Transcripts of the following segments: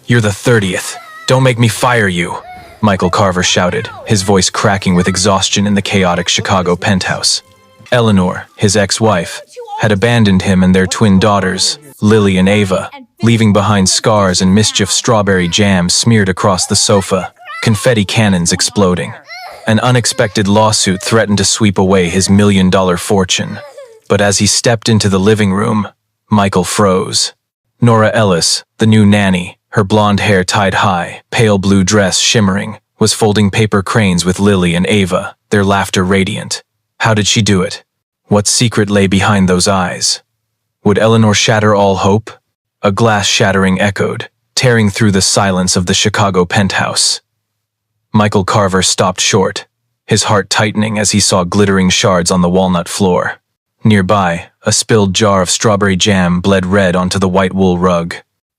You're the 30th. Don't make me fire you, Michael Carver shouted, his voice cracking with exhaustion in the chaotic Chicago penthouse. Eleanor, his ex-wife, had abandoned him and their twin daughters, Lily and Ava, leaving behind scars and mischief strawberry jam smeared across the sofa, confetti cannons exploding. An unexpected lawsuit threatened to sweep away his $1 million fortune. But as he stepped into the living room, Michael froze. Nora Ellis, the new nanny, her blonde hair tied high, pale blue dress shimmering, was folding paper cranes with Lily and Ava, their laughter radiant. How did she do it? What secret lay behind those eyes? Would Eleanor shatter all hope? A glass shattering echoed, tearing through the silence of the Chicago penthouse. Michael Carver stopped short, his heart tightening as he saw glittering shards on the walnut floor. Nearby, a spilled jar of strawberry jam bled red onto the white wool rug.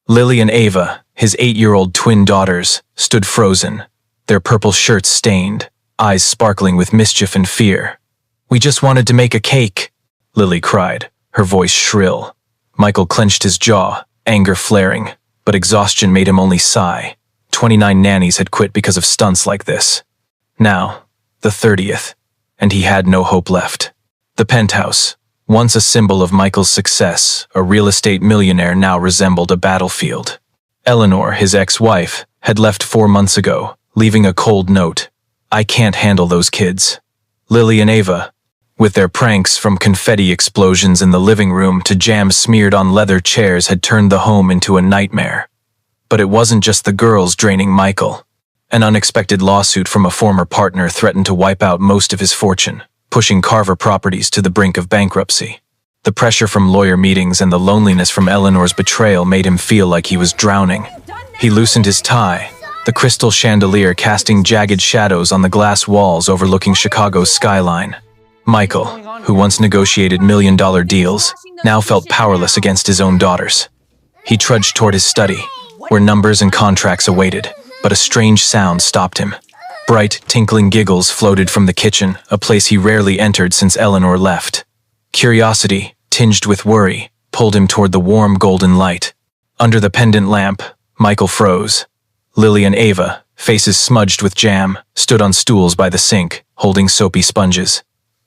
Lily and Ava, his 8-year-old twin daughters, stood frozen, their purple shirts stained, eyes sparkling with mischief and fear. "We just wanted to make a cake," Lily cried, her voice shrill. Michael clenched his jaw, anger flaring, but exhaustion made him only sigh. 29 nannies had quit because of stunts like this. Now, the 30th, and he had no hope left. The penthouse, once a symbol of Michael's success, a real estate millionaire, now resembled a battlefield. Eleanor, his ex-wife, had left 4 months ago, leaving a cold note. "I can't handle those kids." Lily and Ava, with their pranks from confetti explosions in the living room to jam smeared on leather chairs, had turned the home into a nightmare. But it wasn't just the girls draining Michael. An unexpected lawsuit from a former partner threatened to wipe out most of his fortune, pushing Carver Properties to the brink of bankruptcy. The pressure from lawyer meetings and the loneliness from Eleanor's betrayal made him feel like he was drowning. He loosened his tie, the crystal chandelier casting jagged shadows on the glass walls overlooking Chicago's skyline. Michael, who once negotiated $1 million deals, now felt powerless against his own daughters. He trudged toward his study, where numbers and contracts awaited, but a strange sound stopped him. Bright, tinkling giggles floated from the kitchen, a place he rarely entered since Eleanor left. Curiosity, tinged with worry, pulled him toward the warm golden light. Under the pendant lamp, Michael froze. Lily and Ava, faces smudged with jam, stood on stools by the sink, holding soapy sponges.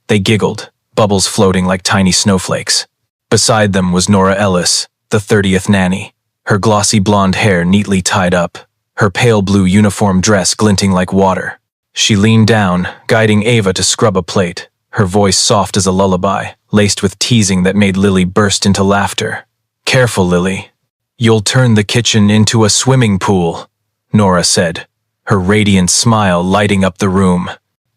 They giggled, bubbles floating like tiny snowflakes. Beside them was Nora Ellis, the 30th nanny, her glossy blonde hair neatly tied up, her pale blue uniform dress glinting like water. She leaned down, guiding Ava to scrub a plate, her voice soft as a lullaby, laced with teasing that made Lily burst into laughter. "Careful, Lily. You'll turn the kitchen into a swimming pool," Nora said, her radiant smile lighting up the room.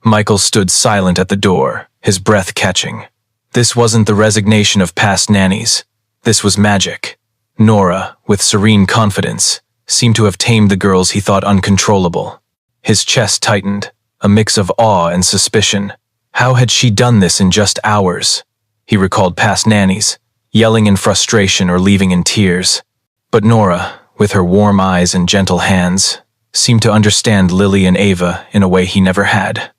Michael stood silent at the door, his breath catching. This wasn't the resignation of past nannies. This was magic. Nora, with serene confidence, seemed to have tamed the girls he thought uncontrollable. His chest tightened, a mix of awe and suspicion. How had she done this in just hours? He recalled past nannies, yelling in frustration or leaving in tears. But Nora, with her warm eyes and gentle hands, seemed to understand Lily and Ava in a way he never had.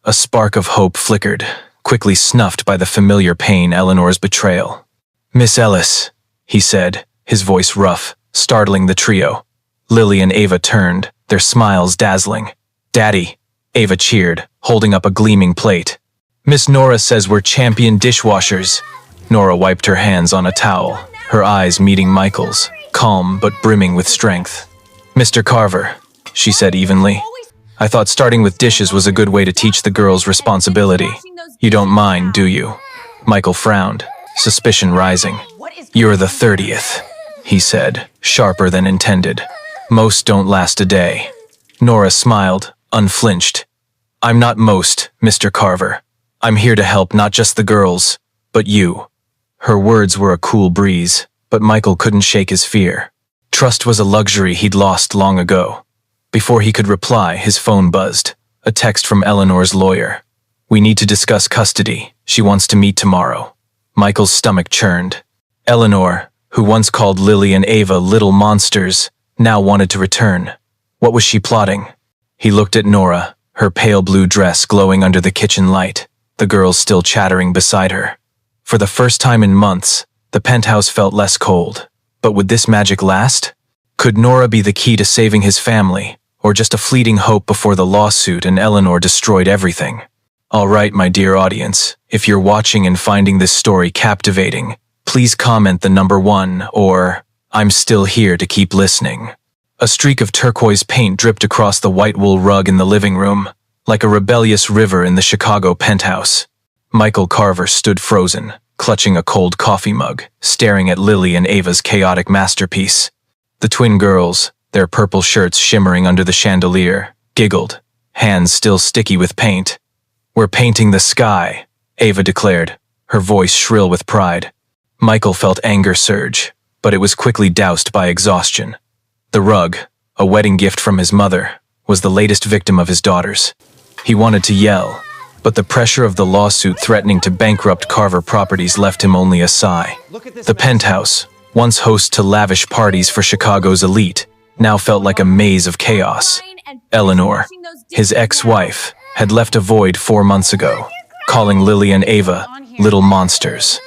A spark of hope flickered, quickly snuffed by the familiar pain Eleanor's betrayal. "Miss Ellis," he said, his voice rough, startling the trio. Lily and Ava turned, their smiles dazzling. "Daddy," Ava cheered, holding up a gleaming plate. "Miss Nora says we're champion dishwashers." Nora wiped her hands on a towel, her eyes meeting Michael's, calm but brimming with strength. "Mr. Carver," she said evenly, "I thought starting with dishes was a good way to teach the girls responsibility. You don't mind, do you?" Michael frowned, suspicion rising. "You're the 30th, he said, sharper than intended. "Most don't last a day." Nora smiled, unflinched. "I'm not most, Mr. Carver. I'm here to help not just the girls, but you." Her words were a cool breeze, but Michael couldn't shake his fear. Trust was a luxury he'd lost long ago. Before he could reply, his phone buzzed. A text from Eleanor's lawyer. "We need to discuss custody. She wants to meet tomorrow." Michael's stomach churned. Eleanor, who once called Lily and Ava little monsters, now wanted to return. What was she plotting? He looked at Nora, her pale blue dress glowing under the kitchen light, the girls still chattering beside her. For the first time in months, the penthouse felt less cold. But would this magic last? Could Nora be the key to saving his family, or just a fleeting hope before the lawsuit and Eleanor destroyed everything? All right, my dear audience, if you're watching and finding this story captivating, please comment the number 1 or "I'm still here to keep listening." A streak of turquoise paint dripped across the white wool rug in the living room, like a rebellious river in the Chicago penthouse. Michael Carver stood frozen, clutching a cold coffee mug, staring at Lily and Ava's chaotic masterpiece. The twin girls, their purple shirts shimmering under the chandelier, giggled, hands still sticky with paint. "We're painting the sky," Ava declared, her voice shrill with pride. Michael felt anger surge, but it was quickly doused by exhaustion. The rug, a wedding gift from his mother, was the latest victim of his daughters. He wanted to yell, but the pressure of the lawsuit threatening to bankrupt Carver Properties left him only a sigh. The penthouse, once host to lavish parties for Chicago's elite, now felt like a maze of chaos. Eleanor, his ex-wife, had left a void 4 months ago, calling Lily and Ava little monsters.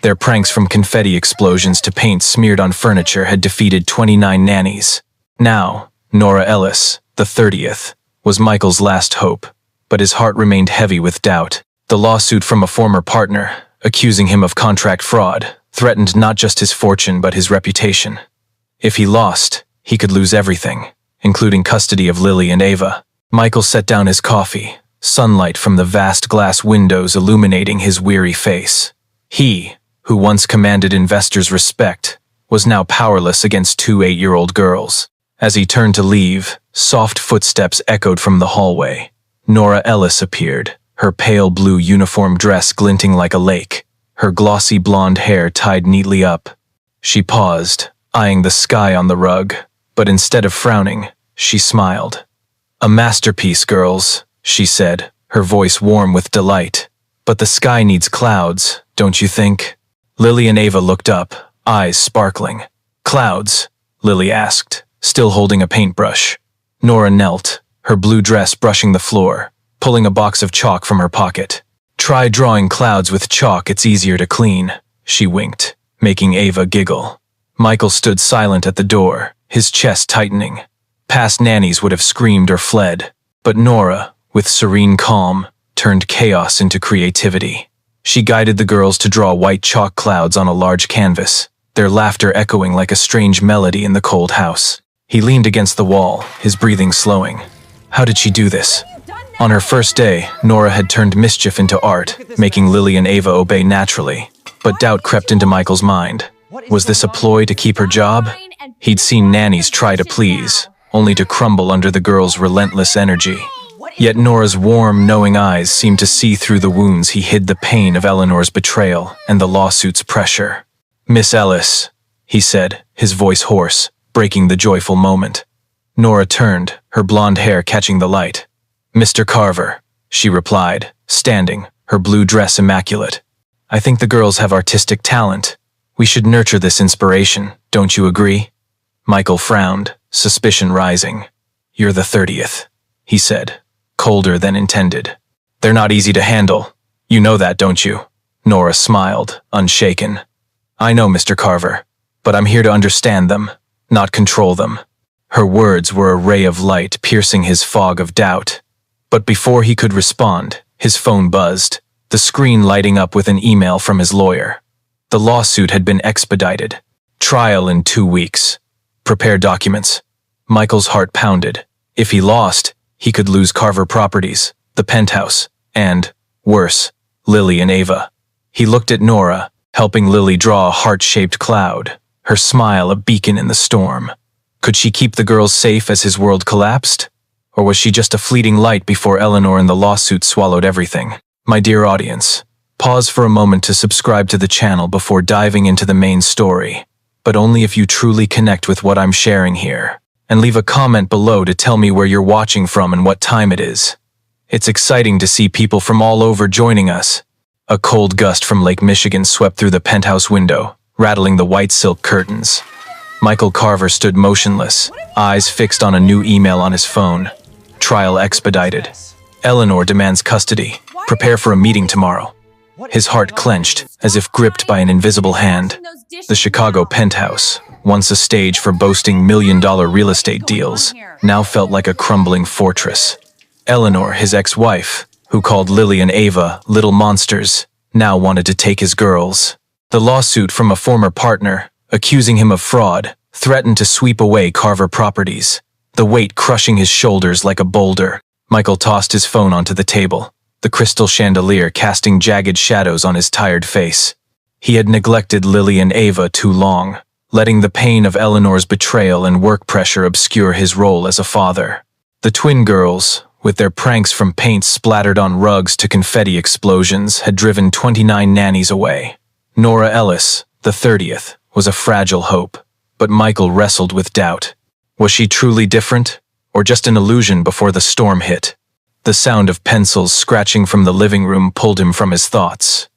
Their pranks from confetti explosions to paint smeared on furniture had defeated 29 nannies. Now, Nora Ellis, the 30th, was Michael's last hope, but his heart remained heavy with doubt. The lawsuit from a former partner, accusing him of contract fraud, threatened not just his fortune but his reputation. If he lost, he could lose everything, including custody of Lily and Ava. Michael set down his coffee, sunlight from the vast glass windows illuminating his weary face. He, who once commanded investors' respect, was now powerless against 2 8-year-old girls. As he turned to leave, soft footsteps echoed from the hallway. Nora Ellis appeared, her pale blue uniform dress glinting like a lake, her glossy blonde hair tied neatly up. She paused, eyeing the sky on the rug, but instead of frowning, she smiled. "A masterpiece, girls," she said, her voice warm with delight. "But the sky needs clouds, don't you think?" Lily and Ava looked up, eyes sparkling. "Clouds?" Lily asked, still holding a paintbrush. Nora knelt, her blue dress brushing the floor, pulling a box of chalk from her pocket. "Try drawing clouds with chalk, it's easier to clean," she winked, making Ava giggle. Michael stood silent at the door, his chest tightening. Past nannies would have screamed or fled, but Nora, with serene calm, turned chaos into creativity. She guided the girls to draw white chalk clouds on a large canvas, their laughter echoing like a strange melody in the cold house. He leaned against the wall, his breathing slowing. How did she do this? On her first day, Nora had turned mischief into art, making Lily and Ava obey naturally. But doubt crept into Michael's mind. Was this a ploy to keep her job? He'd seen nannies try to please, only to crumble under the girls' relentless energy. Yet Nora's warm, knowing eyes seemed to see through the wounds. He hid the pain of Eleanor's betrayal and the lawsuit's pressure. "Miss Ellis," he said, his voice hoarse, breaking the joyful moment. Nora turned, her blonde hair catching the light. "Mr. Carver," she replied, standing, her blue dress immaculate. "I think the girls have artistic talent. We should nurture this inspiration, don't you agree?" Michael frowned, suspicion rising. "You're the 30th, he said, colder than intended. "They're not easy to handle. You know that, don't you?" Nora smiled, unshaken. "I know, Mr. Carver, but I'm here to understand them, not control them." Her words were a ray of light piercing his fog of doubt. But before he could respond, his phone buzzed, the screen lighting up with an email from his lawyer. The lawsuit had been expedited. Trial in 2 weeks. Prepare documents. Michael's heart pounded. If he lost, he could lose Carver Properties, the penthouse, and, worse, Lily and Ava. He looked at Nora, helping Lily draw a heart-shaped cloud, her smile a beacon in the storm. Could she keep the girls safe as his world collapsed? Or was she just a fleeting light before Eleanor and the lawsuit swallowed everything? My dear audience, pause for a moment to subscribe to the channel before diving into the main story, but only if you truly connect with what I'm sharing here. And leave a comment below to tell me where you're watching from and what time it is. It's exciting to see people from all over joining us. A cold gust from Lake Michigan swept through the penthouse window, rattling the white silk curtains. Michael Carver stood motionless, eyes fixed on a new email on his phone. Trial expedited. Eleanor demands custody. Prepare for a meeting tomorrow. His heart clenched, as if gripped by an invisible hand. The Chicago penthouse, once a stage for boasting million-dollar real estate deals, now felt like a crumbling fortress. Eleanor, his ex-wife, who called Lily and Ava little monsters, now wanted to take his girls. The lawsuit from a former partner, accusing him of fraud, threatened to sweep away Carver Properties, the weight crushing his shoulders like a boulder. Michael tossed his phone onto the table, the crystal chandelier casting jagged shadows on his tired face. He had neglected Lily and Ava too long, letting the pain of Eleanor's betrayal and work pressure obscure his role as a father. The twin girls, with their pranks from paint splattered on rugs to confetti explosions, had driven 29 nannies away. Nora Ellis, the 30th, was a fragile hope, but Michael wrestled with doubt. Was she truly different, or just an illusion before the storm hit? The sound of pencils scratching from the living room pulled him from his thoughts.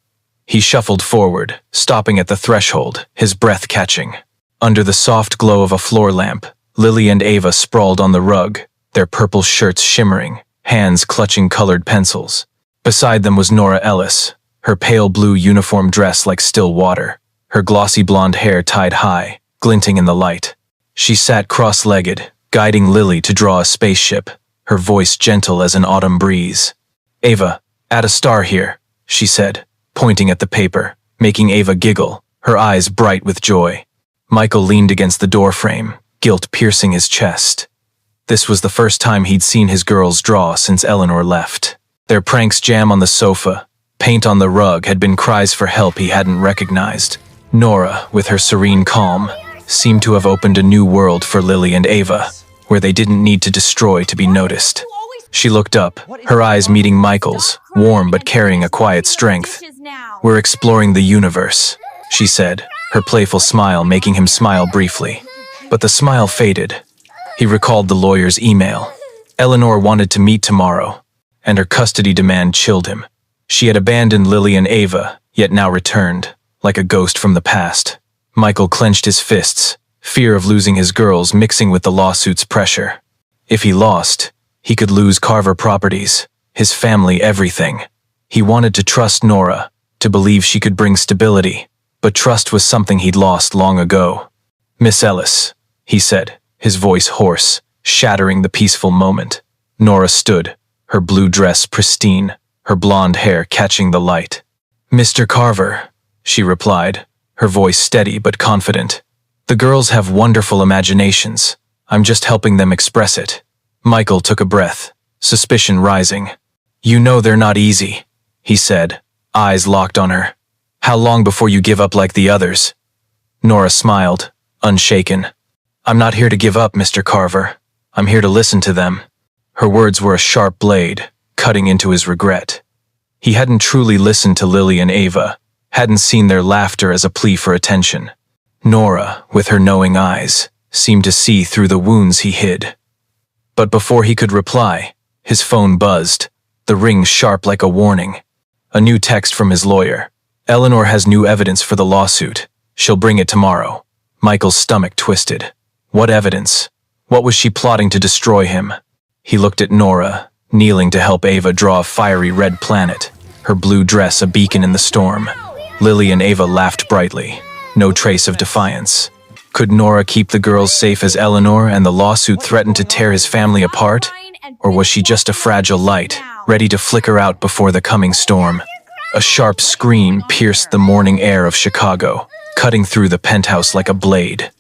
He shuffled forward, stopping at the threshold, his breath catching. Under the soft glow of a floor lamp, Lily and Ava sprawled on the rug, their purple shirts shimmering, hands clutching colored pencils. Beside them was Nora Ellis, her pale blue uniform dress like still water, her glossy blonde hair tied high, glinting in the light. She sat cross-legged, guiding Lily to draw a spaceship, her voice gentle as an autumn breeze. "Ava, add a star here," she said, pointing at the paper, making Ava giggle, her eyes bright with joy. Michael leaned against the doorframe, guilt piercing his chest. This was the first time he'd seen his girls draw since Eleanor left. Their pranks jam on the sofa, paint on the rug had been cries for help he hadn't recognized. Nora, with her serene calm, seemed to have opened a new world for Lily and Ava, where they didn't need to destroy to be noticed. She looked up, her eyes meeting Michael's, warm but carrying a quiet strength. "We're exploring the universe," she said, her playful smile making him smile briefly. But the smile faded. He recalled the lawyer's email. Eleanor wanted to meet tomorrow, and her custody demand chilled him. She had abandoned Lily and Ava, yet now returned, like a ghost from the past. Michael clenched his fists, fear of losing his girls mixing with the lawsuit's pressure. If he lost, he could lose Carver Properties, his family, everything. He wanted to trust Nora, to believe she could bring stability, but trust was something he'd lost long ago. "Miss Ellis," he said, his voice hoarse, shattering the peaceful moment. Nora stood, her blue dress pristine, her blonde hair catching the light. "Mr. Carver," she replied, her voice steady but confident. "The girls have wonderful imaginations. I'm just helping them express it." Michael took a breath, suspicion rising. "You know they're not easy," he said, eyes locked on her. "How long before you give up like the others?" Nora smiled, unshaken. "I'm not here to give up, Mr. Carver. I'm here to listen to them." Her words were a sharp blade, cutting into his regret. He hadn't truly listened to Lily and Ava, hadn't seen their laughter as a plea for attention. Nora, with her knowing eyes, seemed to see through the wounds he hid. But before he could reply, his phone buzzed, the ring sharp like a warning. A new text from his lawyer. "Eleanor has new evidence for the lawsuit. She'll bring it tomorrow." Michael's stomach twisted. What evidence? What was she plotting to destroy him? He looked at Nora, kneeling to help Ava draw a fiery red planet, her blue dress a beacon in the storm. Lily and Ava laughed brightly, no trace of defiance. Could Nora keep the girls safe as Eleanor and the lawsuit threatened to tear his family apart? Or was she just a fragile light, ready to flicker out before the coming storm? A sharp scream pierced the morning air of Chicago, cutting through the penthouse like a blade.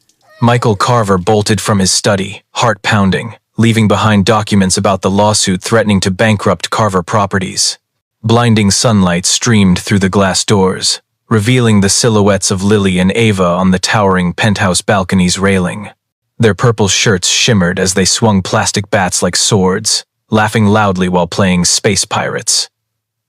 Michael Carver bolted from his study, heart pounding, leaving behind documents about the lawsuit threatening to bankrupt Carver Properties. Blinding sunlight streamed through the glass doors, revealing the silhouettes of Lily and Ava on the towering penthouse balcony's railing. Their purple shirts shimmered as they swung plastic bats like swords, laughing loudly while playing space pirates.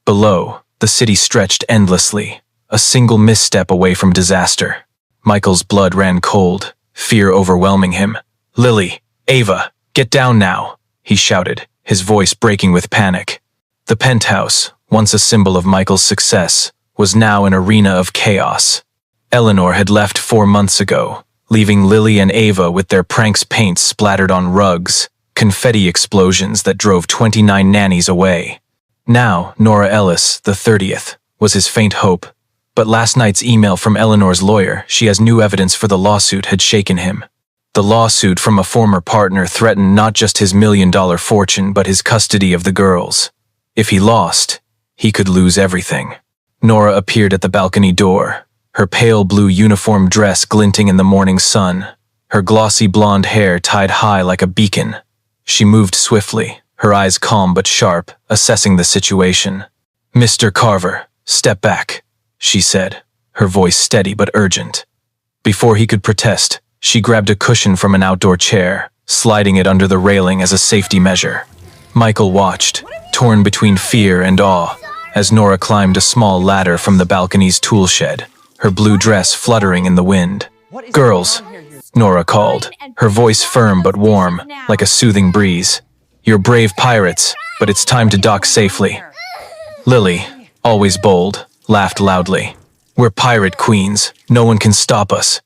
Below, the city stretched endlessly, a single misstep away from disaster. Michael's blood ran cold, fear overwhelming him. "Lily, Ava, get down now," he shouted, his voice breaking with panic. The penthouse, once a symbol of Michael's success, was now an arena of chaos. Eleanor had left 4 months ago, leaving Lily and Ava with their pranks paint splattered on rugs, confetti explosions that drove 29 nannies away. Now, Nora Ellis, the 30th, was his faint hope, But last night's email from Eleanor's lawyer, she has new evidence for the lawsuit, had shaken him. The lawsuit from a former partner threatened not just his $1 million fortune but his custody of the girls. If he lost, he could lose everything. Nora appeared at the balcony door, her pale blue uniform dress glinting in the morning sun, her glossy blonde hair tied high like a beacon. She moved swiftly, her eyes calm but sharp, assessing the situation. "Mr. Carver, step back," she said, her voice steady but urgent. Before he could protest, she grabbed a cushion from an outdoor chair, sliding it under the railing as a safety measure. Michael watched, torn between fear and awe, as Nora climbed a small ladder from the balcony's tool shed, her blue dress fluttering in the wind. "Girls," Nora called, her voice firm but warm, like a soothing breeze. "You're brave pirates, but it's time to dock safely." Lily, always bold, laughed loudly. "We're pirate queens, no one can stop us."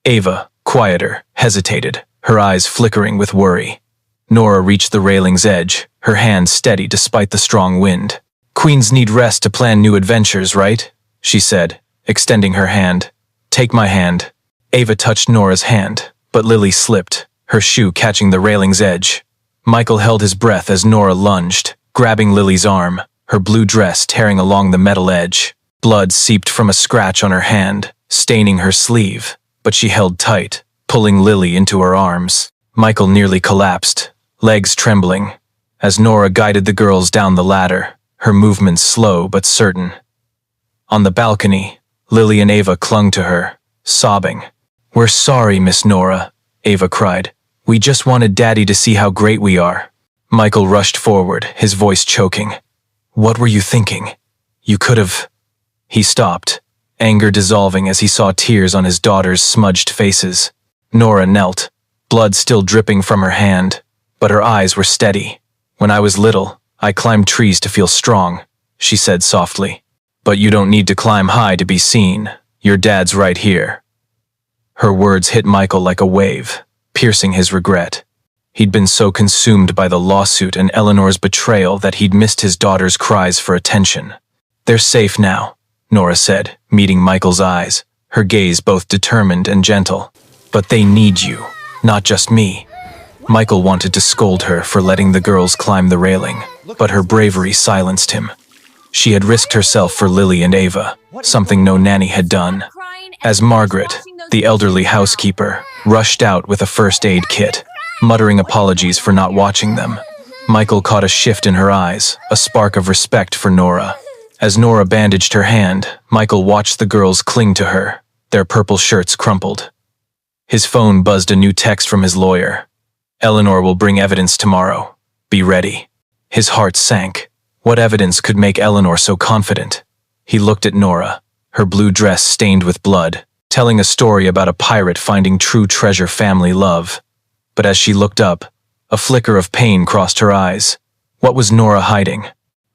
Ava, quieter, hesitated, her eyes flickering with worry. Nora reached the railing's edge, her hand steady despite the strong wind. "Queens need rest to plan new adventures, right?" she said, extending her hand. "Take my hand." Ava touched Nora's hand, but Lily slipped, her shoe catching the railing's edge. Michael held his breath as Nora lunged, grabbing Lily's arm, her blue dress tearing along the metal edge. Blood seeped from a scratch on her hand, staining her sleeve, but she held tight, pulling Lily into her arms. Michael nearly collapsed, legs trembling, as Nora guided the girls down the ladder, her movements slow but certain. On the balcony, Lily and Ava clung to her, sobbing. "We're sorry, Miss Nora," Ava cried. "We just wanted Daddy to see how great we are." Michael rushed forward, his voice choking. "What were you thinking? You could have—" He stopped, anger dissolving as he saw tears on his daughters' smudged faces. Nora knelt, blood still dripping from her hand, but her eyes were steady. "When I was little, I climbed trees to feel strong," she said softly. "But you don't need to climb high to be seen. Your dad's right here." Her words hit Michael like a wave, piercing his regret. He'd been so consumed by the lawsuit and Eleanor's betrayal that he'd missed his daughter's cries for attention. "They're safe now," Nora said, meeting Michael's eyes, her gaze both determined and gentle. "But they need you, not just me." Michael wanted to scold her for letting the girls climb the railing, but her bravery silenced him. She had risked herself for Lily and Ava, something no nanny had done. As Margaret, the elderly housekeeper, rushed out with a first aid kit, muttering apologies for not watching them, Michael caught a shift in her eyes, a spark of respect for Nora. As Nora bandaged her hand, Michael watched the girls cling to her, their purple shirts crumpled. His phone buzzed a new text from his lawyer. "Eleanor will bring evidence tomorrow. Be ready." His heart sank. What evidence could make Eleanor so confident? He looked at Nora, her blue dress stained with blood, telling a story about a pirate finding true treasure family love. But as she looked up, a flicker of pain crossed her eyes. What was Nora hiding?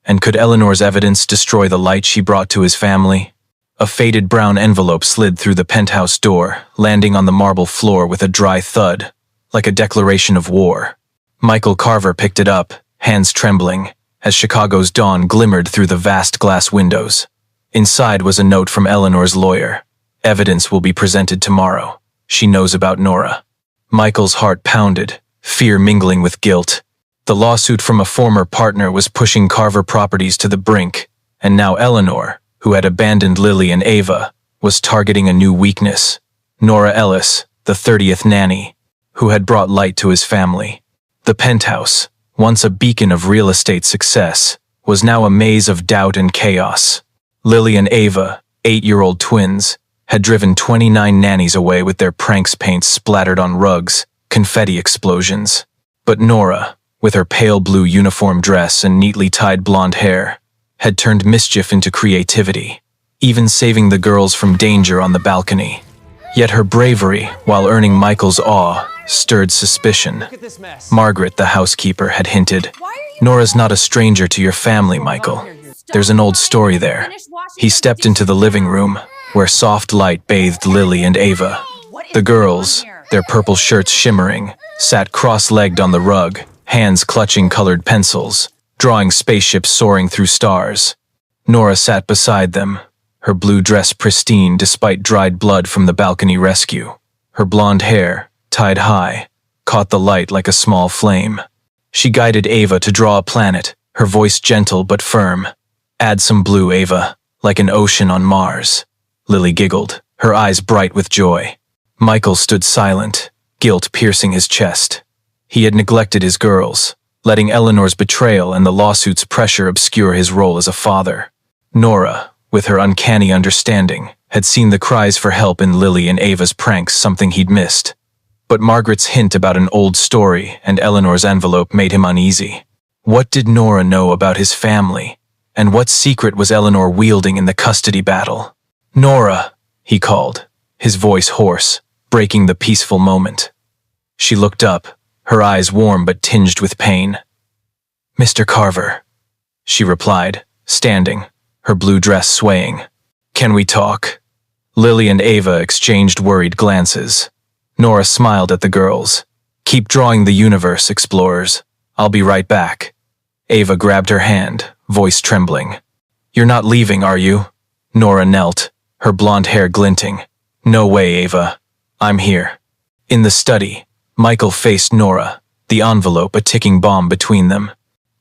And could Eleanor's evidence destroy the light she brought to his family? A faded brown envelope slid through the penthouse door, landing on the marble floor with a dry thud, like a declaration of war. Michael Carver picked it up, hands trembling, as Chicago's dawn glimmered through the vast glass windows. Inside was a note from Eleanor's lawyer. "Evidence will be presented tomorrow. She knows about Nora." Michael's heart pounded, fear mingling with guilt. The lawsuit from a former partner was pushing Carver Properties to the brink, and now Eleanor, who had abandoned Lily and Ava, was targeting a new weakness. Nora Ellis, the 30th nanny, who had brought light to his family. The penthouse, once a beacon of real estate success, was now a maze of doubt and chaos. Lily and Ava, 8-year-old twins, had driven 29 nannies away with their pranks paint splattered on rugs, confetti explosions. But Nora, with her pale blue uniform dress and neatly tied blonde hair, had turned mischief into creativity, even saving the girls from danger on the balcony. Yet her bravery, while earning Michael's awe, stirred suspicion. Margaret, the housekeeper, had hinted, "Nora's not a stranger to your family, Michael. There's an old story there." He stepped into the living room, where soft light bathed Lily and Ava. The girls, their purple shirts shimmering, sat cross-legged on the rug, hands clutching colored pencils, drawing spaceships soaring through stars. Nora sat beside them, her blue dress pristine despite dried blood from the balcony rescue. Her blonde hair, tied high, caught the light like a small flame. She guided Ava to draw a planet, her voice gentle but firm. "Add some blue, Ava, like an ocean on Mars." Lily giggled, her eyes bright with joy. Michael stood silent, guilt piercing his chest. He had neglected his girls, letting Eleanor's betrayal and the lawsuit's pressure obscure his role as a father. Nora, with her uncanny understanding, had seen the cries for help in Lily and Ava's pranks something he'd missed. But Margaret's hint about an old story and Eleanor's envelope made him uneasy. What did Nora know about his family? And what secret was Eleanor wielding in the custody battle? "Nora," he called, his voice hoarse, breaking the peaceful moment. She looked up, her eyes warm but tinged with pain. "Mr. Carver," she replied, standing, her blue dress swaying. "Can we talk?" Lily and Ava exchanged worried glances. Nora smiled at the girls. "Keep drawing the universe, explorers. I'll be right back." Ava grabbed her hand, voice trembling. "You're not leaving, are you?" Nora knelt, her blonde hair glinting. "No way, Ava. I'm here." In the study, Michael faced Nora, the envelope a ticking bomb between them.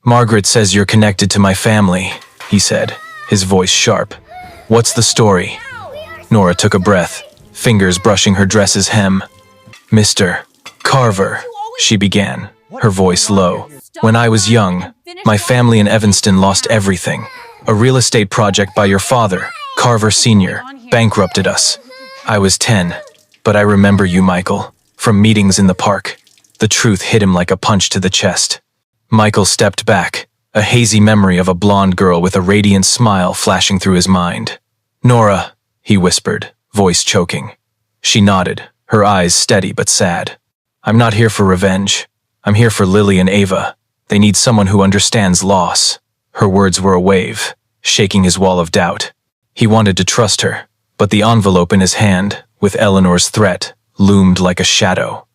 "Margaret says you're connected to my family," he said, his voice sharp. "What's the story?" Nora took a breath, fingers brushing her dress's hem. "Mr. Carver," she began, her voice low. "When I was young, my family in Evanston lost everything. A real estate project by your father, Carver Sr., bankrupted us. I was 10, but I remember you, Michael, from meetings in the park." The truth hit him like a punch to the chest. Michael stepped back, a hazy memory of a blonde girl with a radiant smile flashing through his mind. "Nora," he whispered, voice choking. She nodded, her eyes steady but sad. "I'm not here for revenge. I'm here for Lily and Ava. They need someone who understands loss." Her words were a wave, shaking his wall of doubt. He wanted to trust her, but the envelope in his hand, with Eleanor's threat, loomed like a shadow.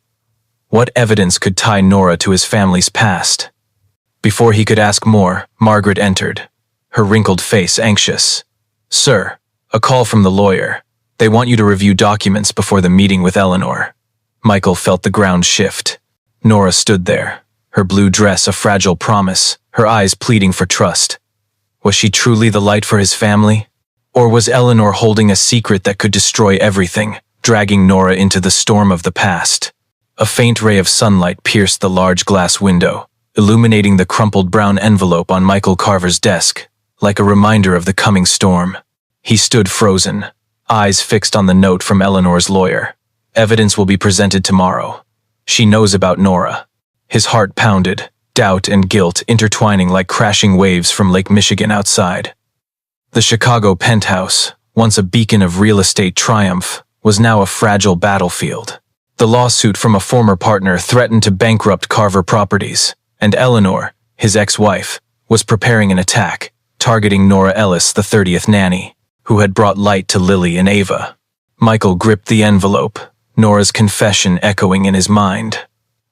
What evidence could tie Nora to his family's past? Before he could ask more, Margaret entered, her wrinkled face anxious. "Sir, a call from the lawyer. They want you to review documents before the meeting with Eleanor." Michael felt the ground shift. Nora stood there, her blue dress a fragile promise, her eyes pleading for trust. Was she truly the light for his family? Or was Eleanor holding a secret that could destroy everything, dragging Nora into the storm of the past? A faint ray of sunlight pierced the large glass window, illuminating the crumpled brown envelope on Michael Carver's desk, like a reminder of the coming storm. He stood frozen, eyes fixed on the note from Eleanor's lawyer. "Evidence will be presented tomorrow. She knows about Nora." His heart pounded, doubt and guilt intertwining like crashing waves from Lake Michigan outside. The Chicago penthouse, once a beacon of real estate triumph, was now a fragile battlefield. The lawsuit from a former partner threatened to bankrupt Carver Properties, and Eleanor, his ex-wife, was preparing an attack, targeting Nora Ellis, the 30th nanny, who had brought light to Lily and Ava. Michael gripped the envelope, Nora's confession echoing in his mind.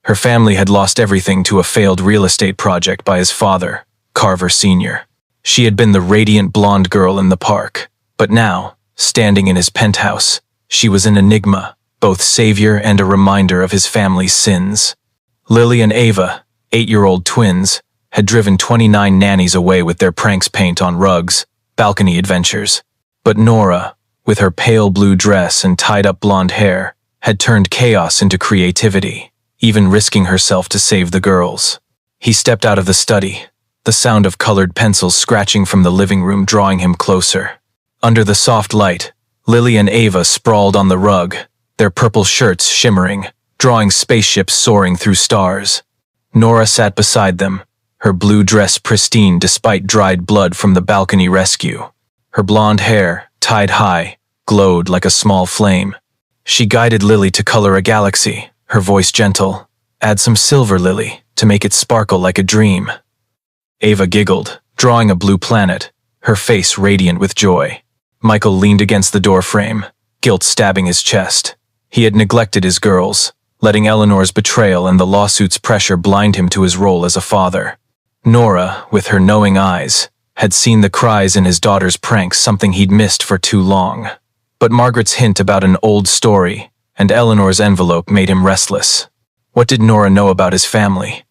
Her family had lost everything to a failed real estate project by his father, Carver Sr. She had been the radiant blonde girl in the park, but now, standing in his penthouse, she was an enigma, both savior and a reminder of his family's sins. Lily and Ava, 8-year-old twins, had driven 29 nannies away with their pranks paint on rugs, balcony adventures. But Nora, with her pale blue dress and tied-up blonde hair, had turned chaos into creativity, even risking herself to save the girls. He stepped out of the study, the sound of colored pencils scratching from the living room drawing him closer. Under the soft light, Lily and Ava sprawled on the rug, their purple shirts shimmering, drawing spaceships soaring through stars. Nora sat beside them, her blue dress pristine despite dried blood from the balcony rescue. Her blonde hair, tied high, glowed like a small flame. She guided Lily to color a galaxy, her voice gentle. "Add some silver, Lily, to make it sparkle like a dream." Ava giggled, drawing a blue planet, her face radiant with joy. Michael leaned against the doorframe, guilt stabbing his chest. He had neglected his girls, letting Eleanor's betrayal and the lawsuit's pressure blind him to his role as a father. Nora, with her knowing eyes, had seen the cries in his daughter's pranks, something he'd missed for too long. But Margaret's hint about an old story and Eleanor's envelope made him restless. What did Nora know about his family?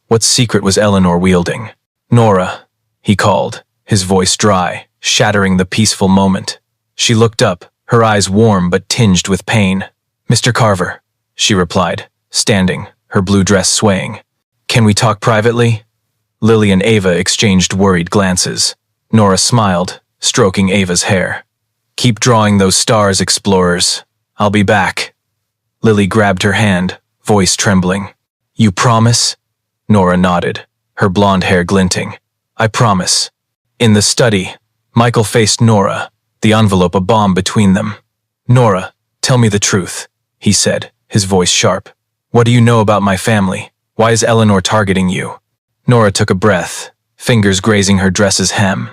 What secret was Eleanor wielding? "Nora," he called, his voice dry, shattering the peaceful moment. She looked up, her eyes warm but tinged with pain. "Mr. Carver," she replied, standing, her blue dress swaying. "Can we talk privately?" Lily and Ava exchanged worried glances. Nora smiled, stroking Ava's hair. "Keep drawing those stars, explorers. I'll be back." Lily grabbed her hand, voice trembling. "You promise?" Nora nodded, her blonde hair glinting. "I promise." In the study, Michael faced Nora, the envelope a bomb between them. "Nora, tell me the truth," he said, his voice sharp. "What do you know about my family? Why is Eleanor targeting you?" Nora took a breath, fingers grazing her dress's hem.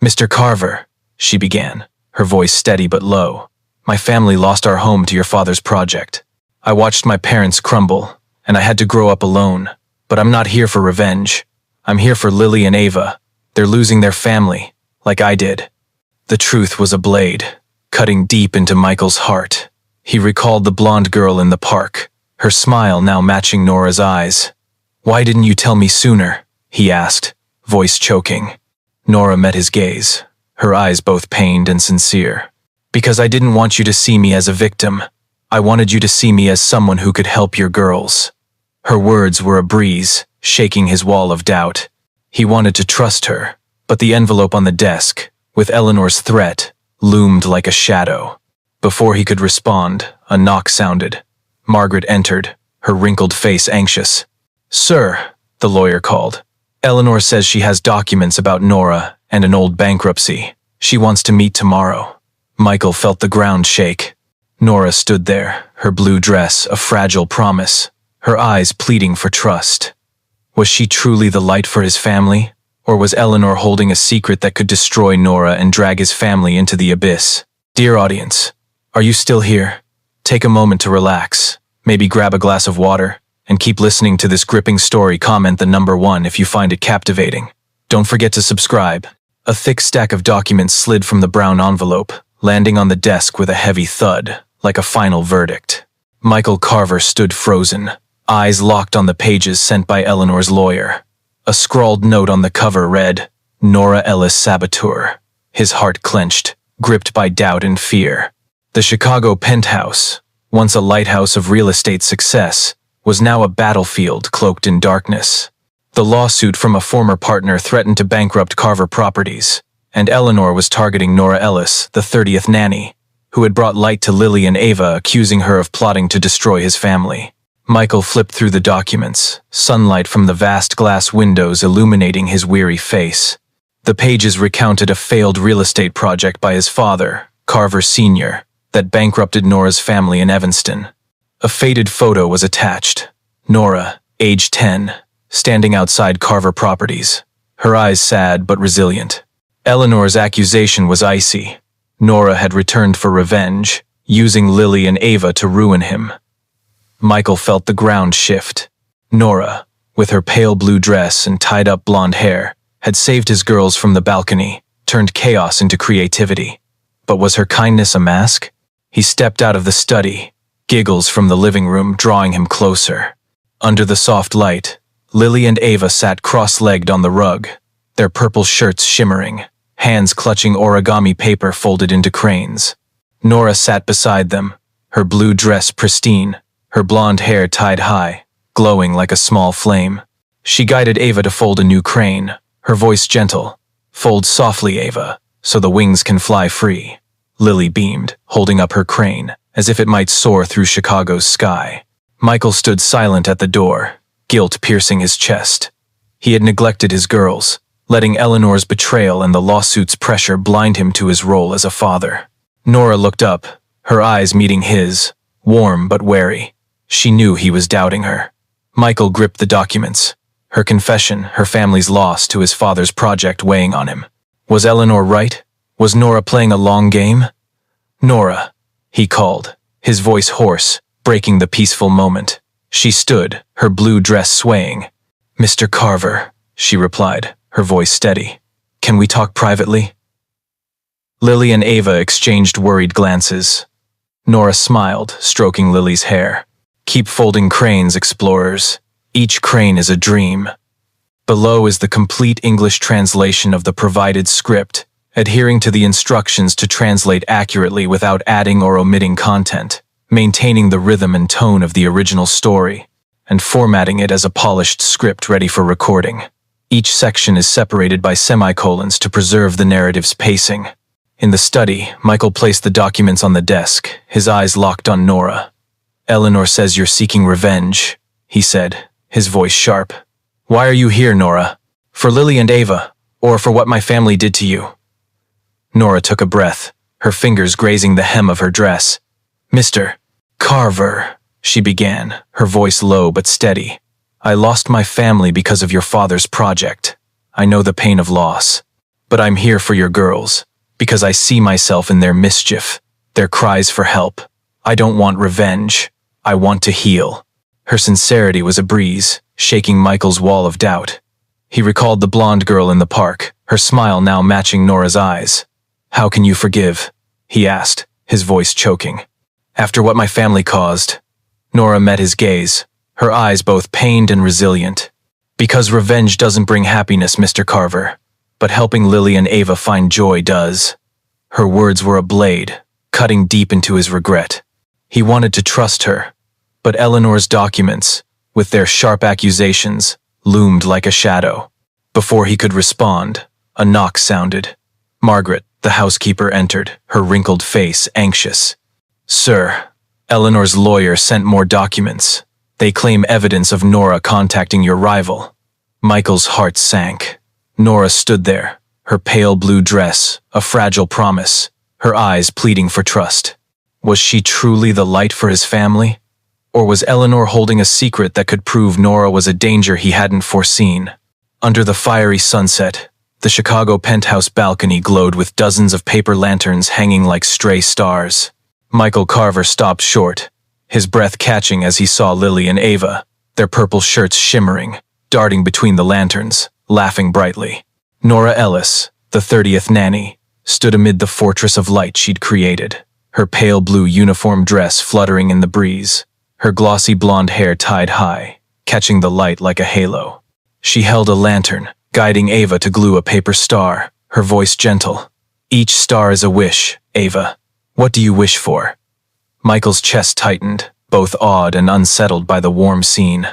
"Mr. Carver," she began, her voice steady but low. "My family lost our home to your father's project. I watched my parents crumble, and I had to grow up alone. But I'm not here for revenge. I'm here for Lily and Ava. They're losing their family, like I did." The truth was a blade, cutting deep into Michael's heart. He recalled the blonde girl in the park, her smile now matching Nora's eyes. "Why didn't you tell me sooner?" he asked, voice choking. Nora met his gaze, her eyes both pained and sincere. "Because I didn't want you to see me as a victim. I wanted you to see me as someone who could help your girls." Her words were a breeze, shaking his wall of doubt. He wanted to trust her, but the envelope on the desk, with Eleanor's threat, loomed like a shadow. Before he could respond, a knock sounded. Margaret entered, her wrinkled face anxious. "Sir," the lawyer called. "Eleanor says she has documents about Nora and an old bankruptcy. She wants to meet tomorrow." Michael felt the ground shake. Nora stood there, her blue dress a fragile promise, her eyes pleading for trust. Was she truly the light for his family? Or was Eleanor holding a secret that could destroy Nora and drag his family into the abyss? Dear audience, are you still here? Take a moment to relax, maybe grab a glass of water, and keep listening to this gripping story. Comment the number 1 if you find it captivating. Don't forget to subscribe. A thick stack of documents slid from the brown envelope, landing on the desk with a heavy thud, like a final verdict. Michael Carver stood frozen, eyes locked on the pages sent by Eleanor's lawyer. A scrawled note on the cover read, "Nora Ellis Saboteur." His heart clenched, gripped by doubt and fear. The Chicago penthouse, once a lighthouse of real estate success, was now a battlefield cloaked in darkness. The lawsuit from a former partner threatened to bankrupt Carver Properties, and Eleanor was targeting Nora Ellis, the 30th nanny, who had brought light to Lily and Ava, accusing her of plotting to destroy his family. Michael flipped through the documents, sunlight from the vast glass windows illuminating his weary face. The pages recounted a failed real estate project by his father, Carver Sr., that bankrupted Nora's family in Evanston. A faded photo was attached. Nora, age 10, standing outside Carver Properties, her eyes sad but resilient. Eleanor's accusation was icy. Nora had returned for revenge, using Lily and Ava to ruin him. Michael felt the ground shift. Nora, with her pale blue dress and tied-up blonde hair, had saved his girls from the balcony, turned chaos into creativity. But was her kindness a mask? He stepped out of the study, giggles from the living room drawing him closer. Under the soft light, Lily and Ava sat cross-legged on the rug, their purple shirts shimmering, hands clutching origami paper folded into cranes. Nora sat beside them, her blue dress pristine, her blonde hair tied high, glowing like a small flame. She guided Ava to fold a new crane, her voice gentle. "Fold softly, Ava, so the wings can fly free." Lily beamed, holding up her crane, as if it might soar through Chicago's sky. Michael stood silent at the door, guilt piercing his chest. He had neglected his girls, letting Eleanor's betrayal and the lawsuit's pressure blind him to his role as a father. Nora looked up, her eyes meeting his, warm but wary. She knew he was doubting her. Michael gripped the documents, her confession, her family's loss to his father's project weighing on him. Was Eleanor right? Was Nora playing a long game? "Nora," he called, his voice hoarse, breaking the peaceful moment. She stood, her blue dress swaying. "Mr. Carver," she replied, her voice steady. Can we talk privately?" Lily and Ava exchanged worried glances. Nora smiled, stroking Lily's hair. "Keep folding cranes, explorers. Each crane is a dream." Below is the complete English translation of the provided script, adhering to the instructions to translate accurately without adding or omitting content, maintaining the rhythm and tone of the original story, and formatting it as a polished script ready for recording. Each section is separated by semicolons to preserve the narrative's pacing. In the study, Michael placed the documents on the desk, his eyes locked on Nora. "Eleanor says you're seeking revenge," he said, his voice sharp. "Why are you here, Nora? For Lily and Ava, or for what my family did to you?" Nora took a breath, her fingers grazing the hem of her dress. "Mr. Carver," she began, her voice low but steady. "I lost my family because of your father's project. I know the pain of loss. But I'm here for your girls, because I see myself in their mischief, their cries for help. I don't want revenge. I want to heal." Her sincerity was a breeze, shaking Michael's wall of doubt. He recalled the blonde girl in the park, her smile now matching Nora's eyes. "How can you forgive?" he asked, his voice choking. "After what my family caused." Nora met his gaze, her eyes both pained and resilient. "Because revenge doesn't bring happiness, Mr. Carver, but helping Lily and Ava find joy does." Her words were a blade, cutting deep into his regret. He wanted to trust her, but Eleanor's documents, with their sharp accusations, loomed like a shadow. Before he could respond, a knock sounded. Margaret, the housekeeper, entered, her wrinkled face anxious. "Sir, Eleanor's lawyer sent more documents. They claim evidence of Nora contacting your rival." Michael's heart sank. Nora stood there, her pale blue dress, a fragile promise, her eyes pleading for trust. Was she truly the light for his family? Or was Eleanor holding a secret that could prove Nora was a danger he hadn't foreseen? Under the fiery sunset, the Chicago penthouse balcony glowed with dozens of paper lanterns hanging like stray stars. Michael Carver stopped short, his breath catching as he saw Lily and Ava, their purple shirts shimmering, darting between the lanterns, laughing brightly. Nora Ellis, the 30th nanny, stood amid the fortress of light she'd created, her pale blue uniform dress fluttering in the breeze, her glossy blonde hair tied high, catching the light like a halo. She held a lantern, guiding Ava to glue a paper star, her voice gentle. "Each star is a wish, Ava. What do you wish for?" Michael's chest tightened, both awed and unsettled by the warm scene.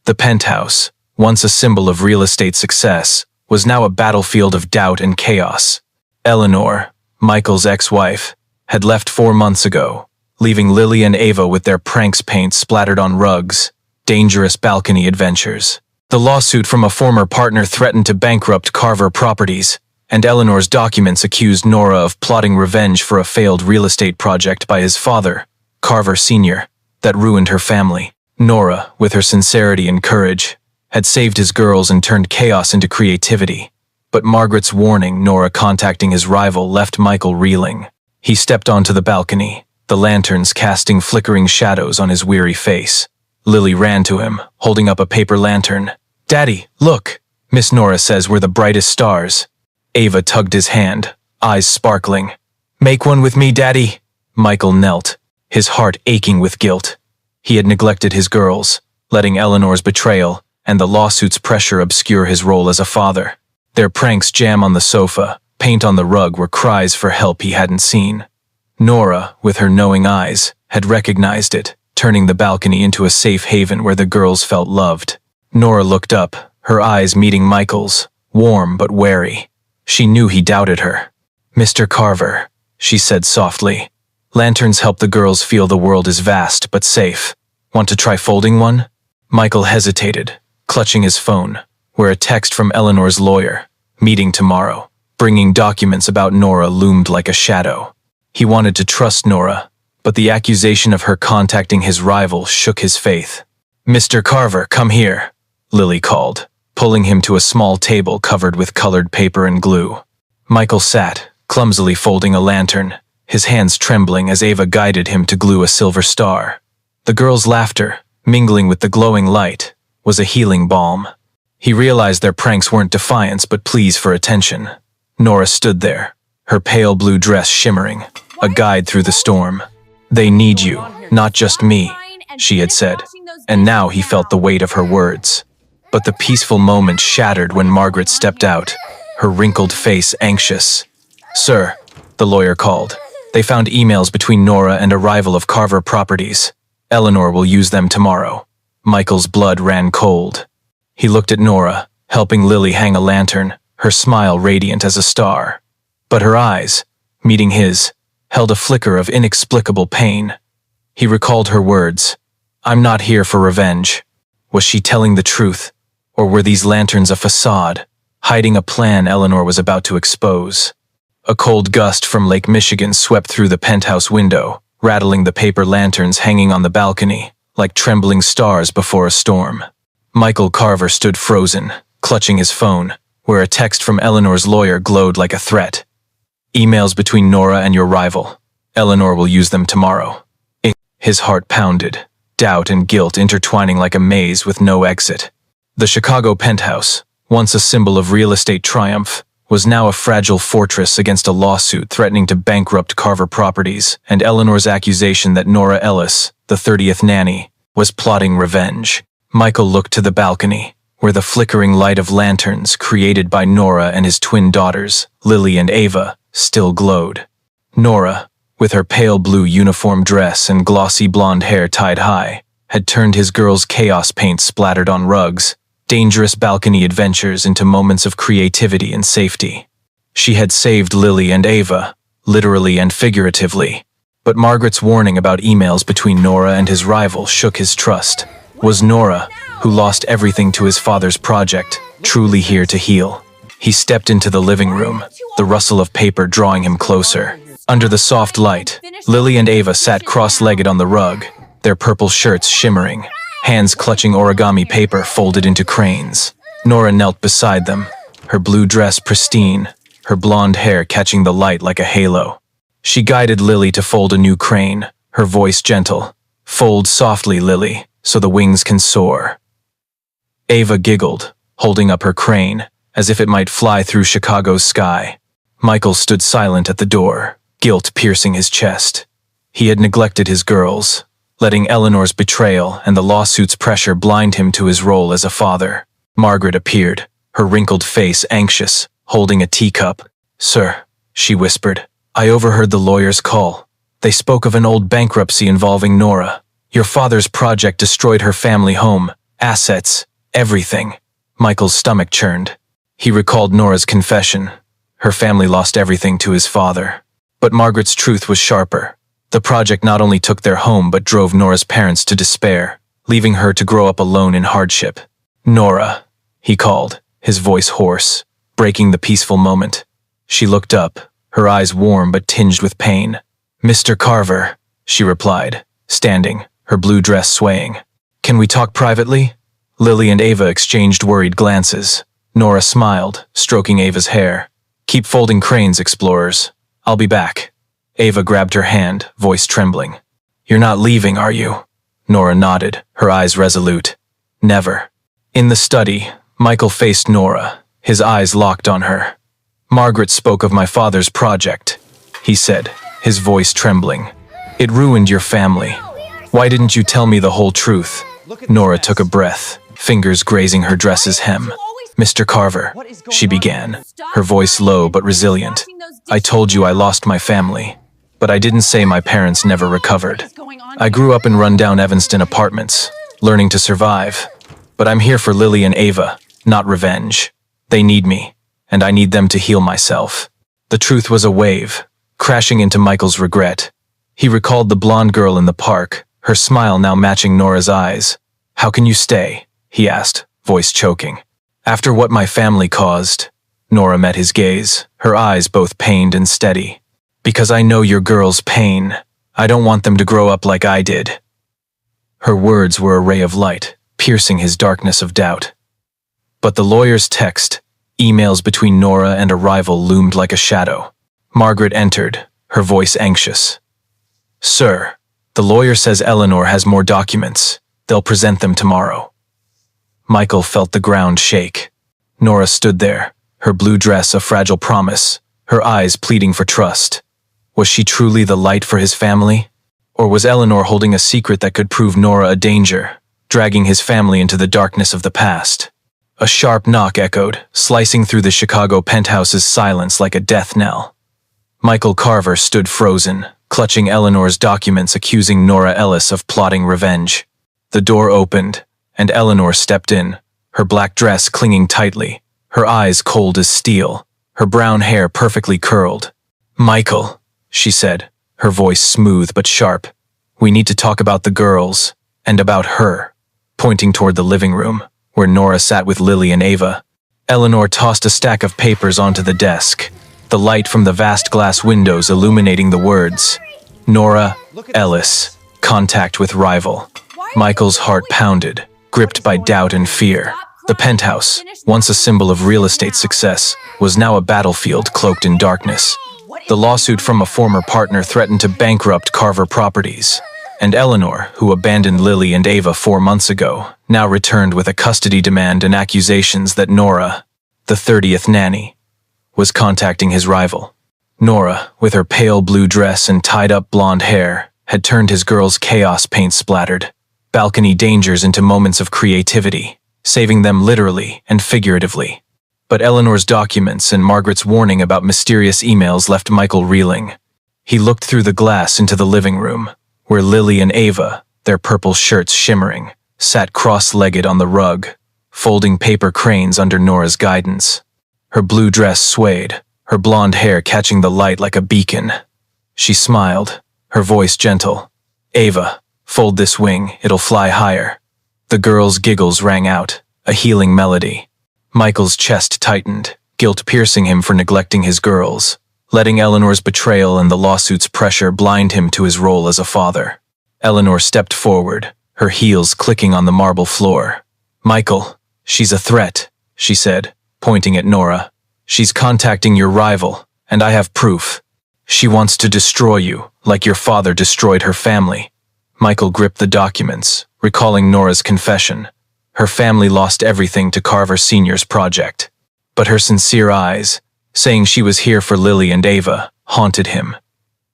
The penthouse, once a symbol of real estate success, was now a battlefield of doubt and chaos. Eleanor, Michael's ex-wife, had left 4 months ago, leaving Lily and Ava with their pranks paint splattered on rugs, dangerous balcony adventures. The lawsuit from a former partner threatened to bankrupt Carver Properties, and Eleanor's documents accused Nora of plotting revenge for a failed real estate project by his father, Carver Sr., that ruined her family. Nora, with her sincerity and courage, had saved his girls and turned chaos into creativity. But Margaret's warning, Nora contacting his rival, left Michael reeling. He stepped onto the balcony, the lanterns casting flickering shadows on his weary face. Lily ran to him, holding up a paper lantern. "Daddy, look! Miss Nora says we're the brightest stars." Ava tugged his hand, eyes sparkling. "Make one with me, Daddy." Michael knelt, his heart aching with guilt. He had neglected his girls, letting Eleanor's betrayal and the lawsuit's pressure obscure his role as a father. Their pranks, jam on the sofa, paint on the rug, were cries for help he hadn't seen. Nora, with her knowing eyes, had recognized it, turning the balcony into a safe haven where the girls felt loved. Nora looked up, her eyes meeting Michael's, warm but wary. She knew he doubted her. "Mr. Carver," she said softly. "Lanterns help the girls feel the world is vast but safe. Want to try folding one?" Michael hesitated, clutching his phone, where a text from Eleanor's lawyer, meeting tomorrow, bringing documents about Nora, loomed like a shadow. He wanted to trust Nora, but the accusation of her contacting his rival shook his faith. "Mr. Carver, come here," Lily called, pulling him to a small table covered with colored paper and glue. Michael sat, clumsily folding a lantern, his hands trembling as Ava guided him to glue a silver star. The girls' laughter, mingling with the glowing light, was a healing balm. He realized their pranks weren't defiance but pleas for attention. Nora stood there, her pale blue dress shimmering, a guide through the storm. "They need you, not just me," she had said, and now he felt the weight of her words. But the peaceful moment shattered when Margaret stepped out, her wrinkled face anxious. "Sir," the lawyer called. "They found emails between Nora and a rival of Carver Properties. Eleanor will use them tomorrow." Michael's blood ran cold. He looked at Nora, helping Lily hang a lantern, her smile radiant as a star. But her eyes, meeting his, held a flicker of inexplicable pain. He recalled her words, "I'm not here for revenge." Was she telling the truth, or were these lanterns a facade, hiding a plan Eleanor was about to expose? A cold gust from Lake Michigan swept through the penthouse window, rattling the paper lanterns hanging on the balcony, like trembling stars before a storm. Michael Carver stood frozen, clutching his phone, where a text from Eleanor's lawyer glowed like a threat. "Emails between Nora and your rival. Eleanor will use them tomorrow." His heart pounded, doubt and guilt intertwining like a maze with no exit. The Chicago penthouse, once a symbol of real estate triumph, was now a fragile fortress against a lawsuit threatening to bankrupt Carver Properties and Eleanor's accusation that Nora Ellis, the 30th nanny, was plotting revenge. Michael looked to the balcony, where the flickering light of lanterns created by Nora and his twin daughters, Lily and Ava, still glowed. Nora, with her pale blue uniform dress and glossy blonde hair tied high, had turned his girls' chaos paint splattered on rugs, dangerous balcony adventures into moments of creativity and safety. She had saved Lily and Ava, literally and figuratively. But Margaret's warning about emails between Nora and his rival shook his trust. Was Nora, who lost everything to his father's project, truly here to heal? He stepped into the living room, the rustle of paper drawing him closer. Under the soft light, Lily and Ava sat cross-legged on the rug, their purple shirts shimmering, hands clutching origami paper folded into cranes. Nora knelt beside them, her blue dress pristine, her blonde hair catching the light like a halo. She guided Lily to fold a new crane, her voice gentle. "Fold softly, Lily, so the wings can soar." Ava giggled, holding up her crane, as if it might fly through Chicago's sky. Michael stood silent at the door, guilt piercing his chest. He had neglected his girls, letting Eleanor's betrayal and the lawsuit's pressure blind him to his role as a father. Margaret appeared, her wrinkled face anxious, holding a teacup. "Sir," she whispered, "I overheard the lawyer's call. They spoke of an old bankruptcy involving Nora. Your father's project destroyed her family home, assets, everything." Michael's stomach churned. He recalled Nora's confession. Her family lost everything to his father. But Margaret's truth was sharper. The project not only took their home but drove Nora's parents to despair, leaving her to grow up alone in hardship. "Nora," he called, his voice hoarse, breaking the peaceful moment. She looked up, her eyes warm but tinged with pain. "Mr. Carver," she replied, standing, her blue dress swaying. "Can we talk privately?" Lily and Ava exchanged worried glances. Nora smiled, stroking Ava's hair. "Keep folding cranes, explorers. I'll be back." Ava grabbed her hand, voice trembling. "You're not leaving, are you?" Nora nodded, her eyes resolute. "Never." In the study, Michael faced Nora, his eyes locked on her. "Margaret spoke of my father's project," he said, his voice trembling. "It ruined your family. Why didn't you tell me the whole truth?" Nora took a breath, fingers grazing her dress's hem. "Mr. Carver," she began, her voice low but resilient. "I told you I lost my family, but I didn't say my parents never recovered. I grew up in rundown Evanston apartments, learning to survive. But I'm here for Lily and Ava, not revenge. They need me, and I need them to heal myself." The truth was a wave, crashing into Michael's regret. He recalled the blonde girl in the park, her smile now matching Nora's eyes. "How can you stay?" he asked, voice choking. "After what my family caused." Nora met his gaze, her eyes both pained and steady. "Because I know your girls' pain. I don't want them to grow up like I did." Her words were a ray of light, piercing his darkness of doubt. But the lawyer's text, emails between Nora and a rival, loomed like a shadow. Margaret entered, her voice anxious. "Sir, the lawyer says Eleanor has more documents. They'll present them tomorrow." Michael felt the ground shake. Nora stood there, her blue dress a fragile promise, her eyes pleading for trust. Was she truly the light for his family? Or was Eleanor holding a secret that could prove Nora a danger, dragging his family into the darkness of the past? A sharp knock echoed, slicing through the Chicago penthouse's silence like a death knell. Michael Carver stood frozen, clutching Eleanor's documents accusing Nora Ellis of plotting revenge. The door opened, and Eleanor stepped in, her black dress clinging tightly, her eyes cold as steel, her brown hair perfectly curled. "Michael," she said, her voice smooth but sharp, "we need to talk about the girls, and about her," pointing toward the living room, where Nora sat with Lily and Ava. Eleanor tossed a stack of papers onto the desk, the light from the vast glass windows illuminating the words, "Nora Ellis, contact with rival." Michael's heart pounded, gripped by doubt and fear. The penthouse, once a symbol of real estate success, was now a battlefield cloaked in darkness. The lawsuit from a former partner threatened to bankrupt Carver Properties, and Eleanor, who abandoned Lily and Ava 4 months ago, now returned with a custody demand and accusations that Nora, the 30th nanny, was contacting his rival. Nora, with her pale blue dress and tied-up blonde hair, had turned his girls' chaos paint-splattered balcony dangers into moments of creativity, saving them literally and figuratively. But Eleanor's documents and Margaret's warning about mysterious emails left Michael reeling. He looked through the glass into the living room, where Lily and Ava, their purple shirts shimmering, sat cross-legged on the rug, folding paper cranes under Nora's guidance. Her blue dress swayed, her blonde hair catching the light like a beacon. She smiled, her voice gentle. "Ava, fold this wing, it'll fly higher." The girls' giggles rang out, a healing melody. Michael's chest tightened, guilt piercing him for neglecting his girls, letting Eleanor's betrayal and the lawsuit's pressure blind him to his role as a father. Eleanor stepped forward, her heels clicking on the marble floor. "Michael, she's a threat," she said, pointing at Nora. "She's contacting your rival, and I have proof. She wants to destroy you, like your father destroyed her family." Michael gripped the documents, recalling Nora's confession. Her family lost everything to Carver Sr.'s project. But her sincere eyes, saying she was here for Lily and Ava, haunted him.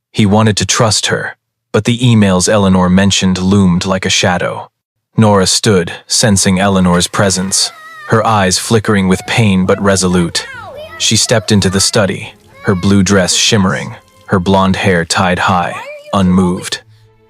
He wanted to trust her, but the emails Eleanor mentioned loomed like a shadow. Nora stood, sensing Eleanor's presence, her eyes flickering with pain but resolute. She stepped into the study, her blue dress shimmering, her blonde hair tied high, unmoved.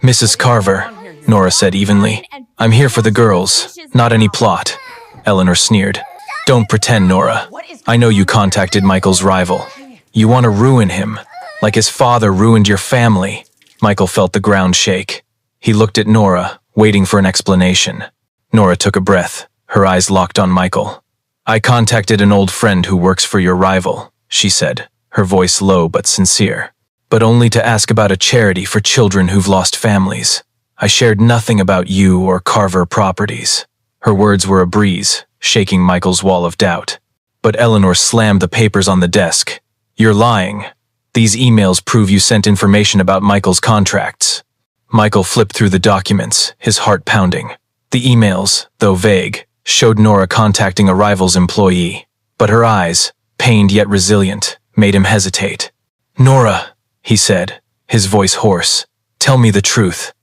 "Mrs. Carver," Nora said evenly, "I'm here for the girls, not any plot." Eleanor sneered. "Don't pretend, Nora. I know you contacted Michael's rival. You want to ruin him, like his father ruined your family." Michael felt the ground shake. He looked at Nora, waiting for an explanation. Nora took a breath, her eyes locked on Michael. "I contacted an old friend who works for your rival," she said, her voice low but sincere. "But only to ask about a charity for children who've lost families. I shared nothing about you or Carver Properties." Her words were a breeze, shaking Michael's wall of doubt. But Eleanor slammed the papers on the desk. "You're lying. These emails prove you sent information about Michael's contracts." Michael flipped through the documents, his heart pounding. The emails, though vague, showed Nora contacting a rival's employee. But her eyes, pained yet resilient, made him hesitate. "Nora," he said, his voice hoarse, "tell me the truth."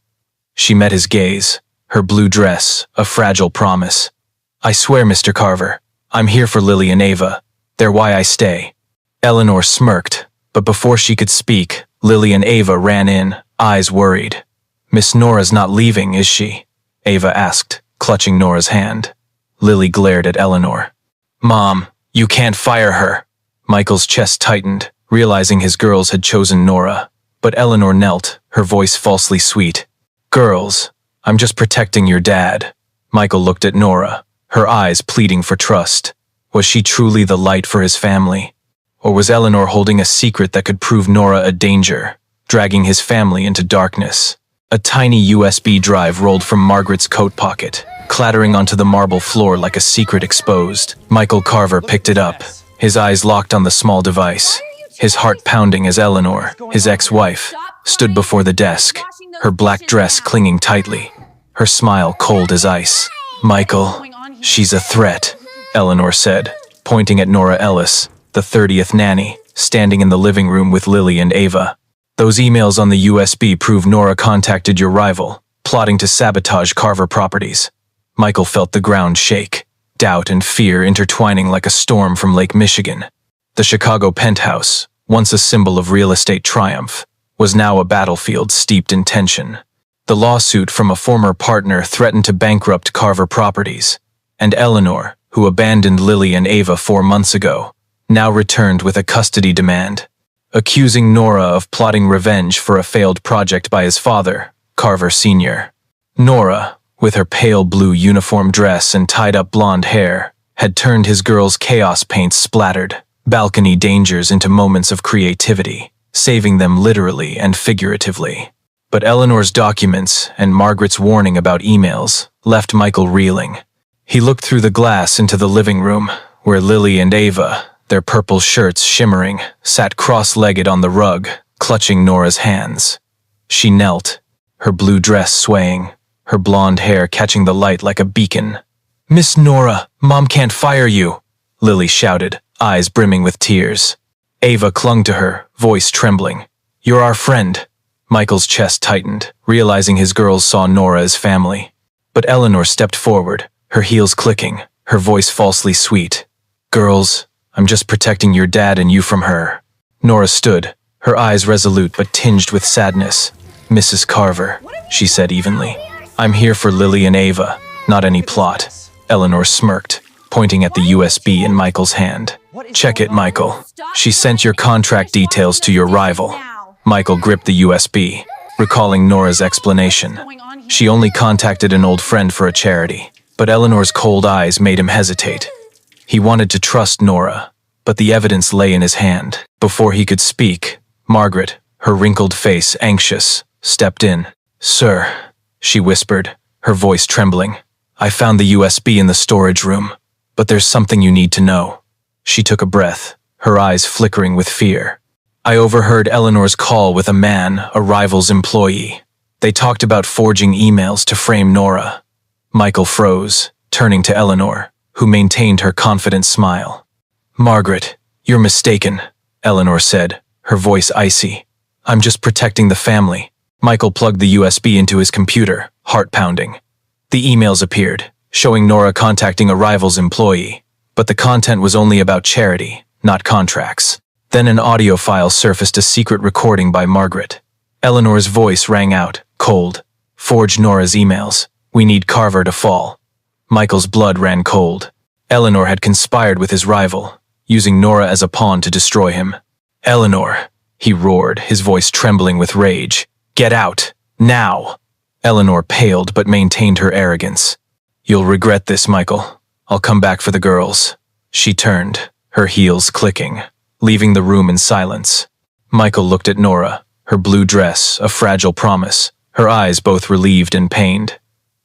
She met his gaze, her blue dress, a fragile promise. "I swear, Mr. Carver, I'm here for Lily and Ava. They're why I stay." Eleanor smirked, but before she could speak, Lily and Ava ran in, eyes worried. "Miss Nora's not leaving, is she?" Ava asked, clutching Nora's hand. Lily glared at Eleanor. "Mom, you can't fire her." Michael's chest tightened, realizing his girls had chosen Nora. But Eleanor knelt, her voice falsely sweet. "Girls, I'm just protecting your dad." Michael looked at Nora, her eyes pleading for trust. Was she truly the light for his family? Or was Eleanor holding a secret that could prove Nora a danger, dragging his family into darkness? A tiny USB drive rolled from Margaret's coat pocket, clattering onto the marble floor like a secret exposed. Michael Carver picked it up, his eyes locked on the small device, his heart pounding as Eleanor, his ex-wife, stood before the desk, her black dress clinging tightly, her smile cold as ice. "Michael, she's a threat," Eleanor said, pointing at Nora Ellis, the 30th nanny, standing in the living room with Lily and Ava. "Those emails on the USB prove Nora contacted your rival, plotting to sabotage Carver Properties." Michael felt the ground shake, doubt and fear intertwining like a storm from Lake Michigan. The Chicago penthouse, once a symbol of real estate triumph, was now a battlefield steeped in tension. The lawsuit from a former partner threatened to bankrupt Carver Properties, and Eleanor, who abandoned Lily and Ava 4 months ago, now returned with a custody demand, accusing Nora of plotting revenge for a failed project by his father, Carver Sr. Nora, with her pale blue uniform dress and tied-up blonde hair, had turned his girl's chaos paint splattered balcony dangers into moments of creativity, saving them literally and figuratively. But Eleanor's documents and Margaret's warning about emails left Michael reeling. He looked through the glass into the living room, where Lily and Ava, their purple shirts shimmering, sat cross-legged on the rug, clutching Nora's hands. She knelt, her blue dress swaying, her blonde hair catching the light like a beacon. "Miss Nora, Mom can't fire you," Lily shouted, eyes brimming with tears. Ava clung to her, voice trembling. "You're our friend." Michael's chest tightened, realizing his girls saw Nora as family. But Eleanor stepped forward, her heels clicking, her voice falsely sweet. "Girls, I'm just protecting your dad and you from her." Nora stood, her eyes resolute but tinged with sadness. "Mrs. Carver," she said evenly, "I'm here for Lily and Ava, not any plot." Eleanor smirked, pointing at the USB in Michael's hand. "Check it, Michael. She sent your contract details to your rival." Michael gripped the USB, recalling Nora's explanation. She only contacted an old friend for a charity, but Eleanor's cold eyes made him hesitate. He wanted to trust Nora, but the evidence lay in his hand. Before he could speak, Margaret, her wrinkled face anxious, stepped in. "Sir," she whispered, her voice trembling, "I found the USB in the storage room, but there's something you need to know." She took a breath, her eyes flickering with fear. "I overheard Eleanor's call with a man, a rival's employee. They talked about forging emails to frame Nora." Michael froze, turning to Eleanor, who maintained her confident smile. "Margaret, you're mistaken," Eleanor said, her voice icy. "I'm just protecting the family." Michael plugged the USB into his computer, heart pounding. The emails appeared, showing Nora contacting a rival's employee, but the content was only about charity, not contracts. Then an audio file surfaced, a secret recording by Margaret. Eleanor's voice rang out, cold. "Forge Nora's emails. We need Carver to fall." Michael's blood ran cold. Eleanor had conspired with his rival, using Nora as a pawn to destroy him. "Eleanor," he roared, his voice trembling with rage. "Get out, now!" Eleanor paled but maintained her arrogance. "You'll regret this, Michael. I'll come back for the girls." She turned, her heels clicking, leaving the room in silence. Michael looked at Nora, her blue dress, a fragile promise, her eyes both relieved and pained.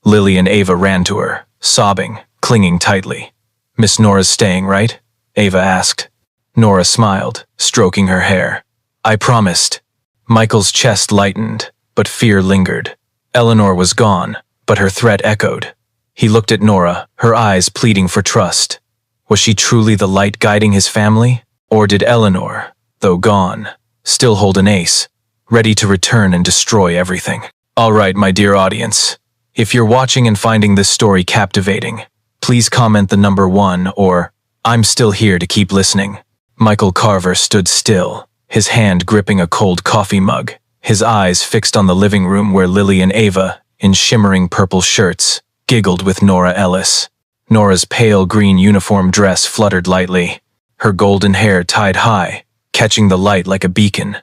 Lily and Ava ran to her, sobbing, clinging tightly. "Miss Nora's staying, right?" Ava asked. Nora smiled, stroking her hair. "I promised." Michael's chest lightened, but fear lingered. Eleanor was gone, but her threat echoed. He looked at Nora, her eyes pleading for trust. Was she truly the light guiding his family? Or did Eleanor, though gone, still hold an ace, ready to return and destroy everything? All right, my dear audience, if you're watching and finding this story captivating, please comment the number 1 or "I'm still here" to keep listening. Michael Carver stood still, his hand gripping a cold coffee mug, his eyes fixed on the living room where Lily and Ava, in shimmering purple shirts, giggled with Nora Ellis. Nora's pale green uniform dress fluttered lightly, her golden hair tied high, catching the light like a beacon.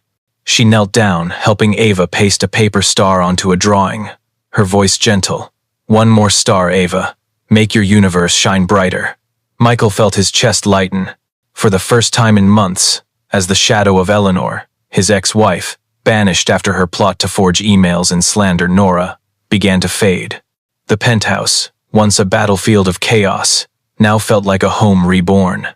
She knelt down, helping Ava paste a paper star onto a drawing, her voice gentle. "One more star, Ava. Make your universe shine brighter." Michael felt his chest lighten. For the first time in months, as the shadow of Eleanor, his ex-wife, banished after her plot to forge emails and slander Nora, began to fade. The penthouse, once a battlefield of chaos, now felt like a home reborn.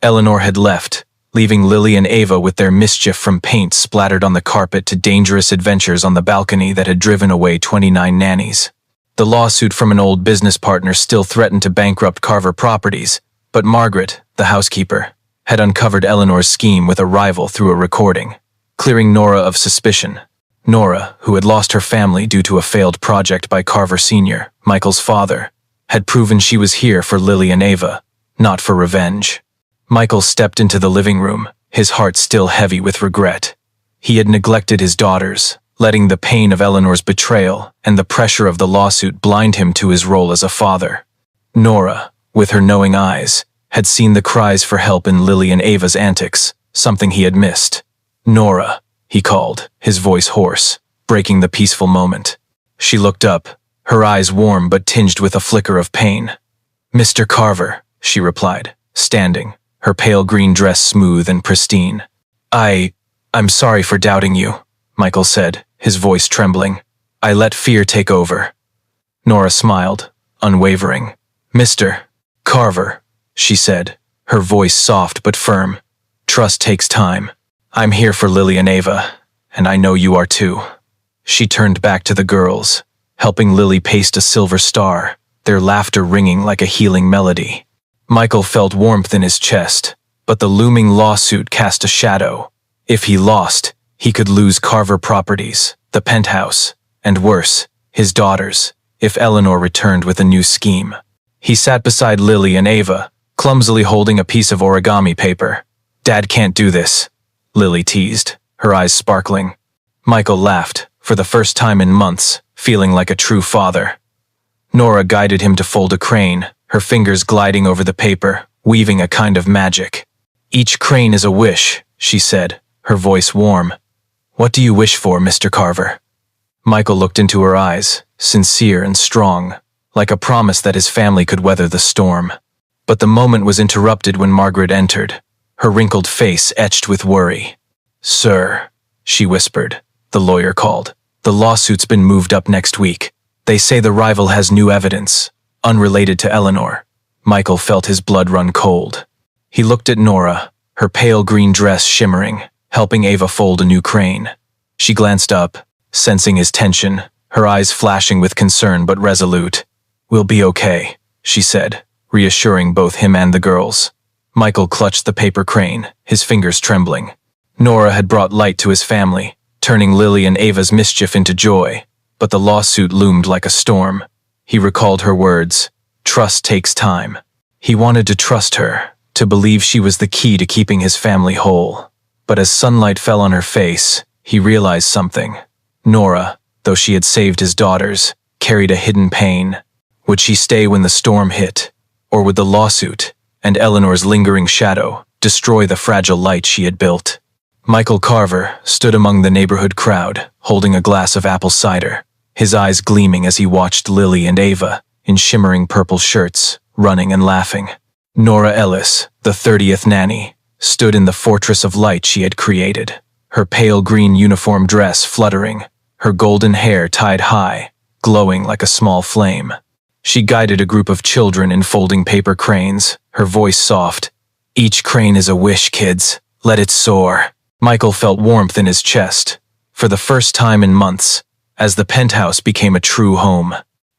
Eleanor had left, leaving Lily and Ava with their mischief from paint splattered on the carpet to dangerous adventures on the balcony that had driven away 29 nannies. The lawsuit from an old business partner still threatened to bankrupt Carver Properties, But Margaret, the housekeeper, had uncovered Eleanor's scheme with a rival through a recording, clearing Nora of suspicion. Nora, who had lost her family due to a failed project by Carver Sr., Michael's father, had proven she was here for Lily and Ava, not for revenge. Michael stepped into the living room, his heart still heavy with regret. He had neglected his daughters, letting the pain of Eleanor's betrayal and the pressure of the lawsuit blind him to his role as a father. Nora, with her knowing eyes, had seen the cries for help in Lily and Ava's antics, something he had missed. "Nora," he called, his voice hoarse, breaking the peaceful moment. She looked up, her eyes warm but tinged with a flicker of pain. "Mr. Carver," she replied, standing, her pale green dress smooth and pristine. I'm sorry for doubting you," Michael said, his voice trembling. "I let fear take over." Nora smiled, unwavering. "Mr. Carver," she said, her voice soft but firm. "Trust takes time. I'm here for Lily and Ava, and I know you are too." She turned back to the girls, helping Lily paste a silver star, their laughter ringing like a healing melody. Michael felt warmth in his chest, but the looming lawsuit cast a shadow. If he lost, he could lose Carver Properties, the penthouse, and worse, his daughters, if Eleanor returned with a new scheme. He sat beside Lily and Ava, clumsily holding a piece of origami paper. "Dad can't do this," Lily teased, her eyes sparkling. Michael laughed, for the first time in months, feeling like a true father. Nora guided him to fold a crane, her fingers gliding over the paper, weaving a kind of magic. "Each crane is a wish," she said, her voice warm. "What do you wish for, Mr. Carver?" Michael looked into her eyes, sincere and strong, like a promise that his family could weather the storm. But the moment was interrupted when Margaret entered, her wrinkled face etched with worry. "Sir," she whispered, the lawyer called. "The lawsuit's been moved up next week. They say the rival has new evidence, unrelated to Eleanor." Michael felt his blood run cold. He looked at Nora, her pale green dress shimmering, helping Ava fold a new crane. She glanced up, sensing his tension, her eyes flashing with concern but resolute. "We'll be okay," she said, reassuring both him and the girls. Michael clutched the paper crane, his fingers trembling. Nora had brought light to his family, turning Lily and Ava's mischief into joy, but the lawsuit loomed like a storm. He recalled her words, "Trust takes time." He wanted to trust her, to believe she was the key to keeping his family whole. But as sunlight fell on her face, he realized something. Nora, though she had saved his daughters, carried a hidden pain. Would she stay when the storm hit? Or would the lawsuit, and Eleanor's lingering shadow, destroy the fragile light she had built? Michael Carver stood among the neighborhood crowd, holding a glass of apple cider, his eyes gleaming as he watched Lily and Ava, in shimmering purple shirts, running and laughing. Nora Ellis, the 30th Nanny, stood in the fortress of light she had created, her pale green uniform dress fluttering, her golden hair tied high, glowing like a small flame. She guided a group of children in folding paper cranes, her voice soft. "Each crane is a wish, kids. Let it soar." Michael felt warmth in his chest, for the first time in months, as the penthouse became a true home.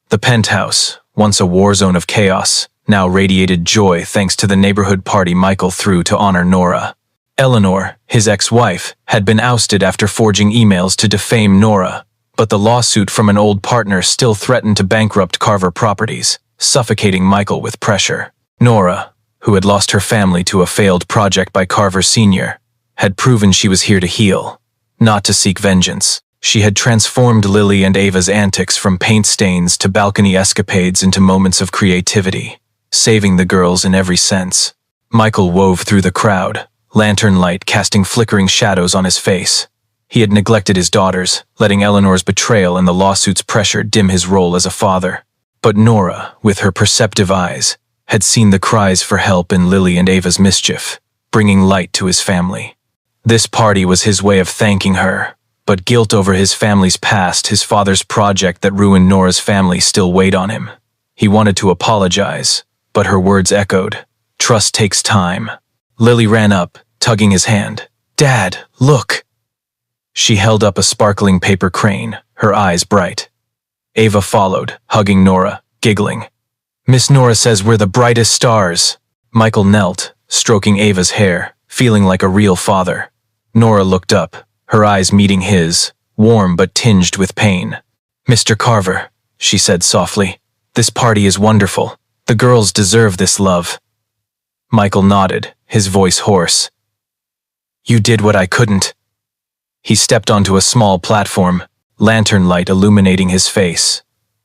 The penthouse, once a war zone of chaos, now radiated joy thanks to the neighborhood party Michael threw to honor Nora. Eleanor, his ex-wife, had been ousted after forging emails to defame Nora, but the lawsuit from an old partner still threatened to bankrupt Carver Properties, suffocating Michael with pressure. Nora, who had lost her family to a failed project by Carver Sr., had proven she was here to heal, not to seek vengeance. She had transformed Lily and Ava's antics from paint stains to balcony escapades into moments of creativity, saving the girls in every sense. Michael wove through the crowd, lantern light casting flickering shadows on his face. He had neglected his daughters, letting Eleanor's betrayal and the lawsuit's pressure dim his role as a father. But Nora, with her perceptive eyes, had seen the cries for help in Lily and Ava's mischief, bringing light to his family. This party was his way of thanking her, but guilt over his family's past, his father's project that ruined Nora's family, still weighed on him. He wanted to apologize, but her words echoed. "Trust takes time." Lily ran up, tugging his hand. "Dad, look!" She held up a sparkling paper crane, her eyes bright. Ava followed, hugging Nora, giggling. "Miss Nora says we're the brightest stars." Michael knelt, stroking Ava's hair, feeling like a real father. Nora looked up, her eyes meeting his, warm but tinged with pain. "Mr. Carver," she said softly, "this party is wonderful. The girls deserve this love." Michael nodded, his voice hoarse. "You did what I couldn't." He stepped onto a small platform, lantern light illuminating his face.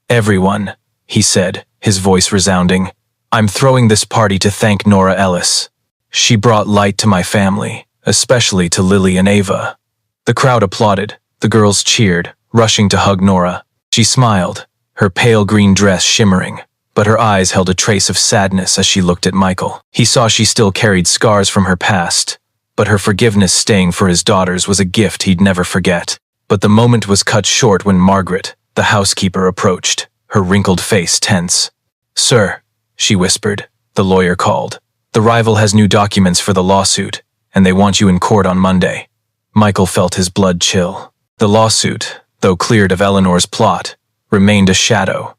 "Everyone," he said, his voice resounding, "I'm throwing this party to thank Nora Ellis. She brought light to my family, especially to Lily and Ava." The crowd applauded, the girls cheered, rushing to hug Nora. She smiled, her pale green dress shimmering, but her eyes held a trace of sadness as she looked at Michael. He saw she still carried scars from her past, but her forgiveness staying for his daughters was a gift he'd never forget. But the moment was cut short when Margaret, the housekeeper, approached, her wrinkled face tense. "Sir," she whispered, "the lawyer called. The rival has new documents for the lawsuit, and they want you in court on Monday." Michael felt his blood chill. The lawsuit, though cleared of Eleanor's plot, remained a shadow.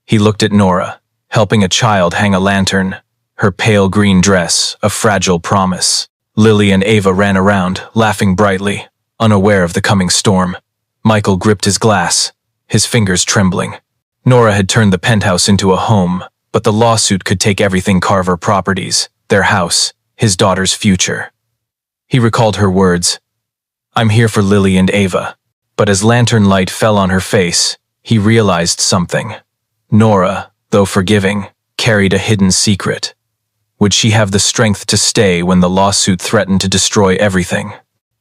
He looked at Nora, helping a child hang a lantern, her pale green dress a fragile promise. Lily and Ava ran around, laughing brightly, unaware of the coming storm. Michael gripped his glass, his fingers trembling. Nora had turned the penthouse into a home, but the lawsuit could take everything Carver Properties, their house, his daughter's future. He recalled her words, "I'm here for Lily and Ava." But as lantern light fell on her face, he realized something. Nora, though forgiving, carried a hidden secret. Would she have the strength to stay when the lawsuit threatened to destroy everything?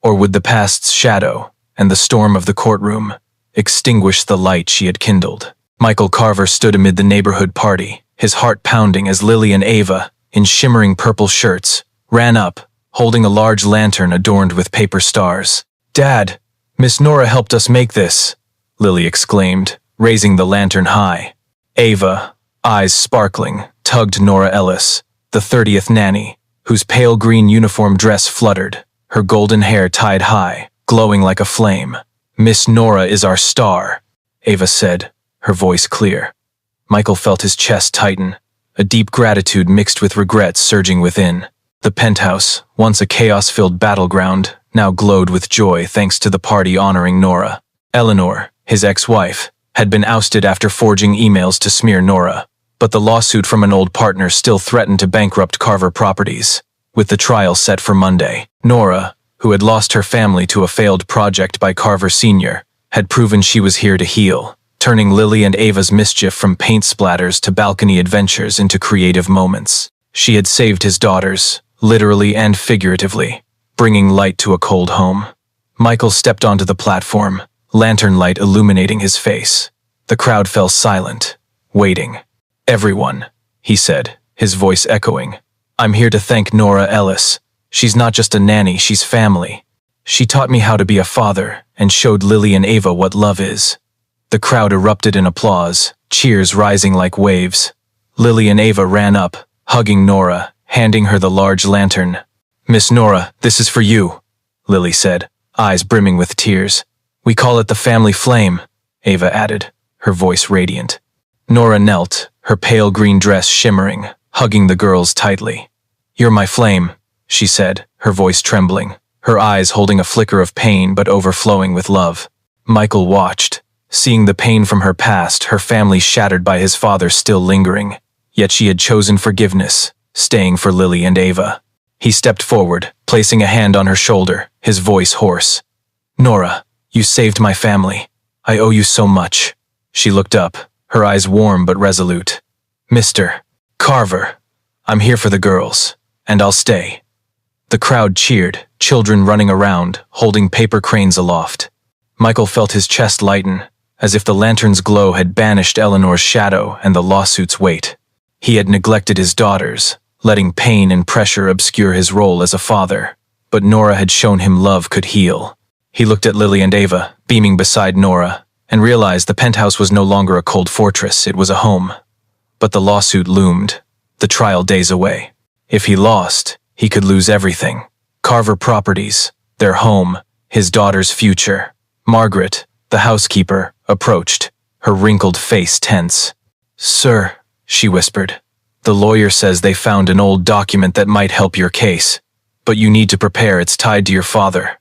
Or would the past's shadow, and the storm of the courtroom, extinguish the light she had kindled? Michael Carver stood amid the neighborhood party, his heart pounding as Lily and Ava, in shimmering purple shirts, ran up, holding a large lantern adorned with paper stars. "Dad, Miss Nora helped us make this," Lily exclaimed, raising the lantern high. Ava, eyes sparkling, tugged Nora Ellis, the 30th nanny, whose pale green uniform dress fluttered, her golden hair tied high, glowing like a flame. "Miss Nora is our star," Ava said, her voice clear. Michael felt his chest tighten, a deep gratitude mixed with regret surging within. The penthouse, once a chaos-filled battleground, now glowed with joy thanks to the party honoring Nora. Eleanor, his ex-wife, had been ousted after forging emails to smear Nora, but the lawsuit from an old partner still threatened to bankrupt Carver Properties, with the trial set for Monday. Nora, who had lost her family to a failed project by Carver Sr., had proven she was here to heal, turning Lily and Ava's mischief from paint splatters to balcony adventures into creative moments. She had saved his daughters, literally and figuratively, bringing light to a cold home. Michael stepped onto the platform, lantern light illuminating his face. The crowd fell silent, waiting. "Everyone," he said, his voice echoing, "I'm here to thank Nora Ellis. She's not just a nanny, she's family. She taught me how to be a father and showed Lily and Ava what love is." The crowd erupted in applause, cheers rising like waves. Lily and Ava ran up, hugging Nora, handing her the large lantern. "Miss Nora, this is for you," Lily said, eyes brimming with tears. "We call it the family flame," Ava added, her voice radiant. Nora knelt, her pale green dress shimmering, hugging the girls tightly. "You're my flame," she said, her voice trembling, her eyes holding a flicker of pain but overflowing with love. Michael watched, seeing the pain from her past, her family shattered by his father still lingering, yet she had chosen forgiveness, staying for Lily and Ava. He stepped forward, placing a hand on her shoulder, his voice hoarse. "Nora, you saved my family. I owe you so much." She looked up, her eyes warm but resolute. "Mr. Carver, I'm here for the girls, and I'll stay." The crowd cheered, children running around, holding paper cranes aloft. Michael felt his chest lighten, as if the lantern's glow had banished Eleanor's shadow and the lawsuit's weight. He had neglected his daughters, letting pain and pressure obscure his role as a father, but Nora had shown him love could heal. He looked at Lily and Ava, beaming beside Nora, and realized the penthouse was no longer a cold fortress, it was a home. But the lawsuit loomed, the trial days away. If he lost, he could lose everything. Carver Properties, their home, his daughter's future. Margaret, the housekeeper, approached, her wrinkled face tense. "Sir," she whispered, The lawyer says they found an old document that might help your case, but you need to prepare, it's tied to your father.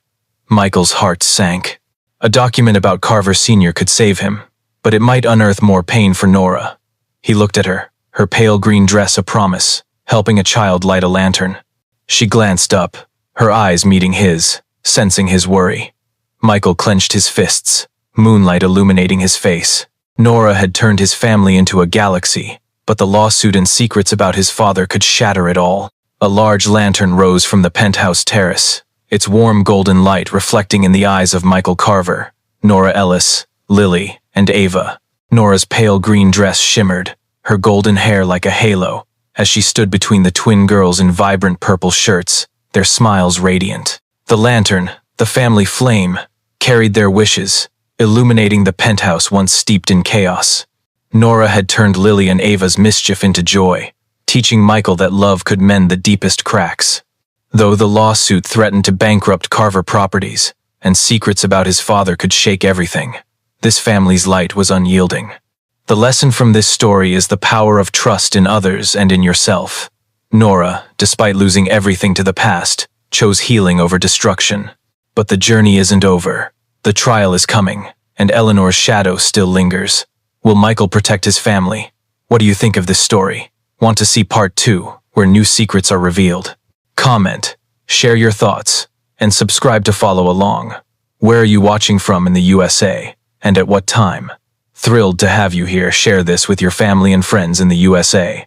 Michael's heart sank. A document about Carver Sr. could save him, but it might unearth more pain for Nora. He looked at her pale green dress a promise, helping a child light a lantern. She glanced up, her eyes meeting his, sensing his worry. Michael clenched his fists, moonlight illuminating his face. Nora had turned his family into a galaxy, but the lawsuit and secrets about his father could shatter it all. A large lantern rose from the penthouse terrace, its warm golden light reflecting in the eyes of Michael Carver, Nora Ellis, Lily, and Ava. Nora's pale green dress shimmered, her golden hair like a halo, as she stood between the twin girls in vibrant purple shirts, their smiles radiant. The lantern, the family flame, carried their wishes, illuminating the penthouse once steeped in chaos. Nora had turned Lily and Ava's mischief into joy, teaching Michael that love could mend the deepest cracks. Though the lawsuit threatened to bankrupt Carver Properties, and secrets about his father could shake everything, this family's light was unyielding. The lesson from this story is the power of trust in others and in yourself. Nora, despite losing everything to the past, chose healing over destruction. But the journey isn't over. The trial is coming, and Eleanor's shadow still lingers. Will Michael protect his family? What do you think of this story? Want to see part 2, where new secrets are revealed? Comment, share your thoughts, and subscribe to follow along. Where are you watching from in the USA, and at what time? Thrilled to have you here. Share this with your family and friends in the USA.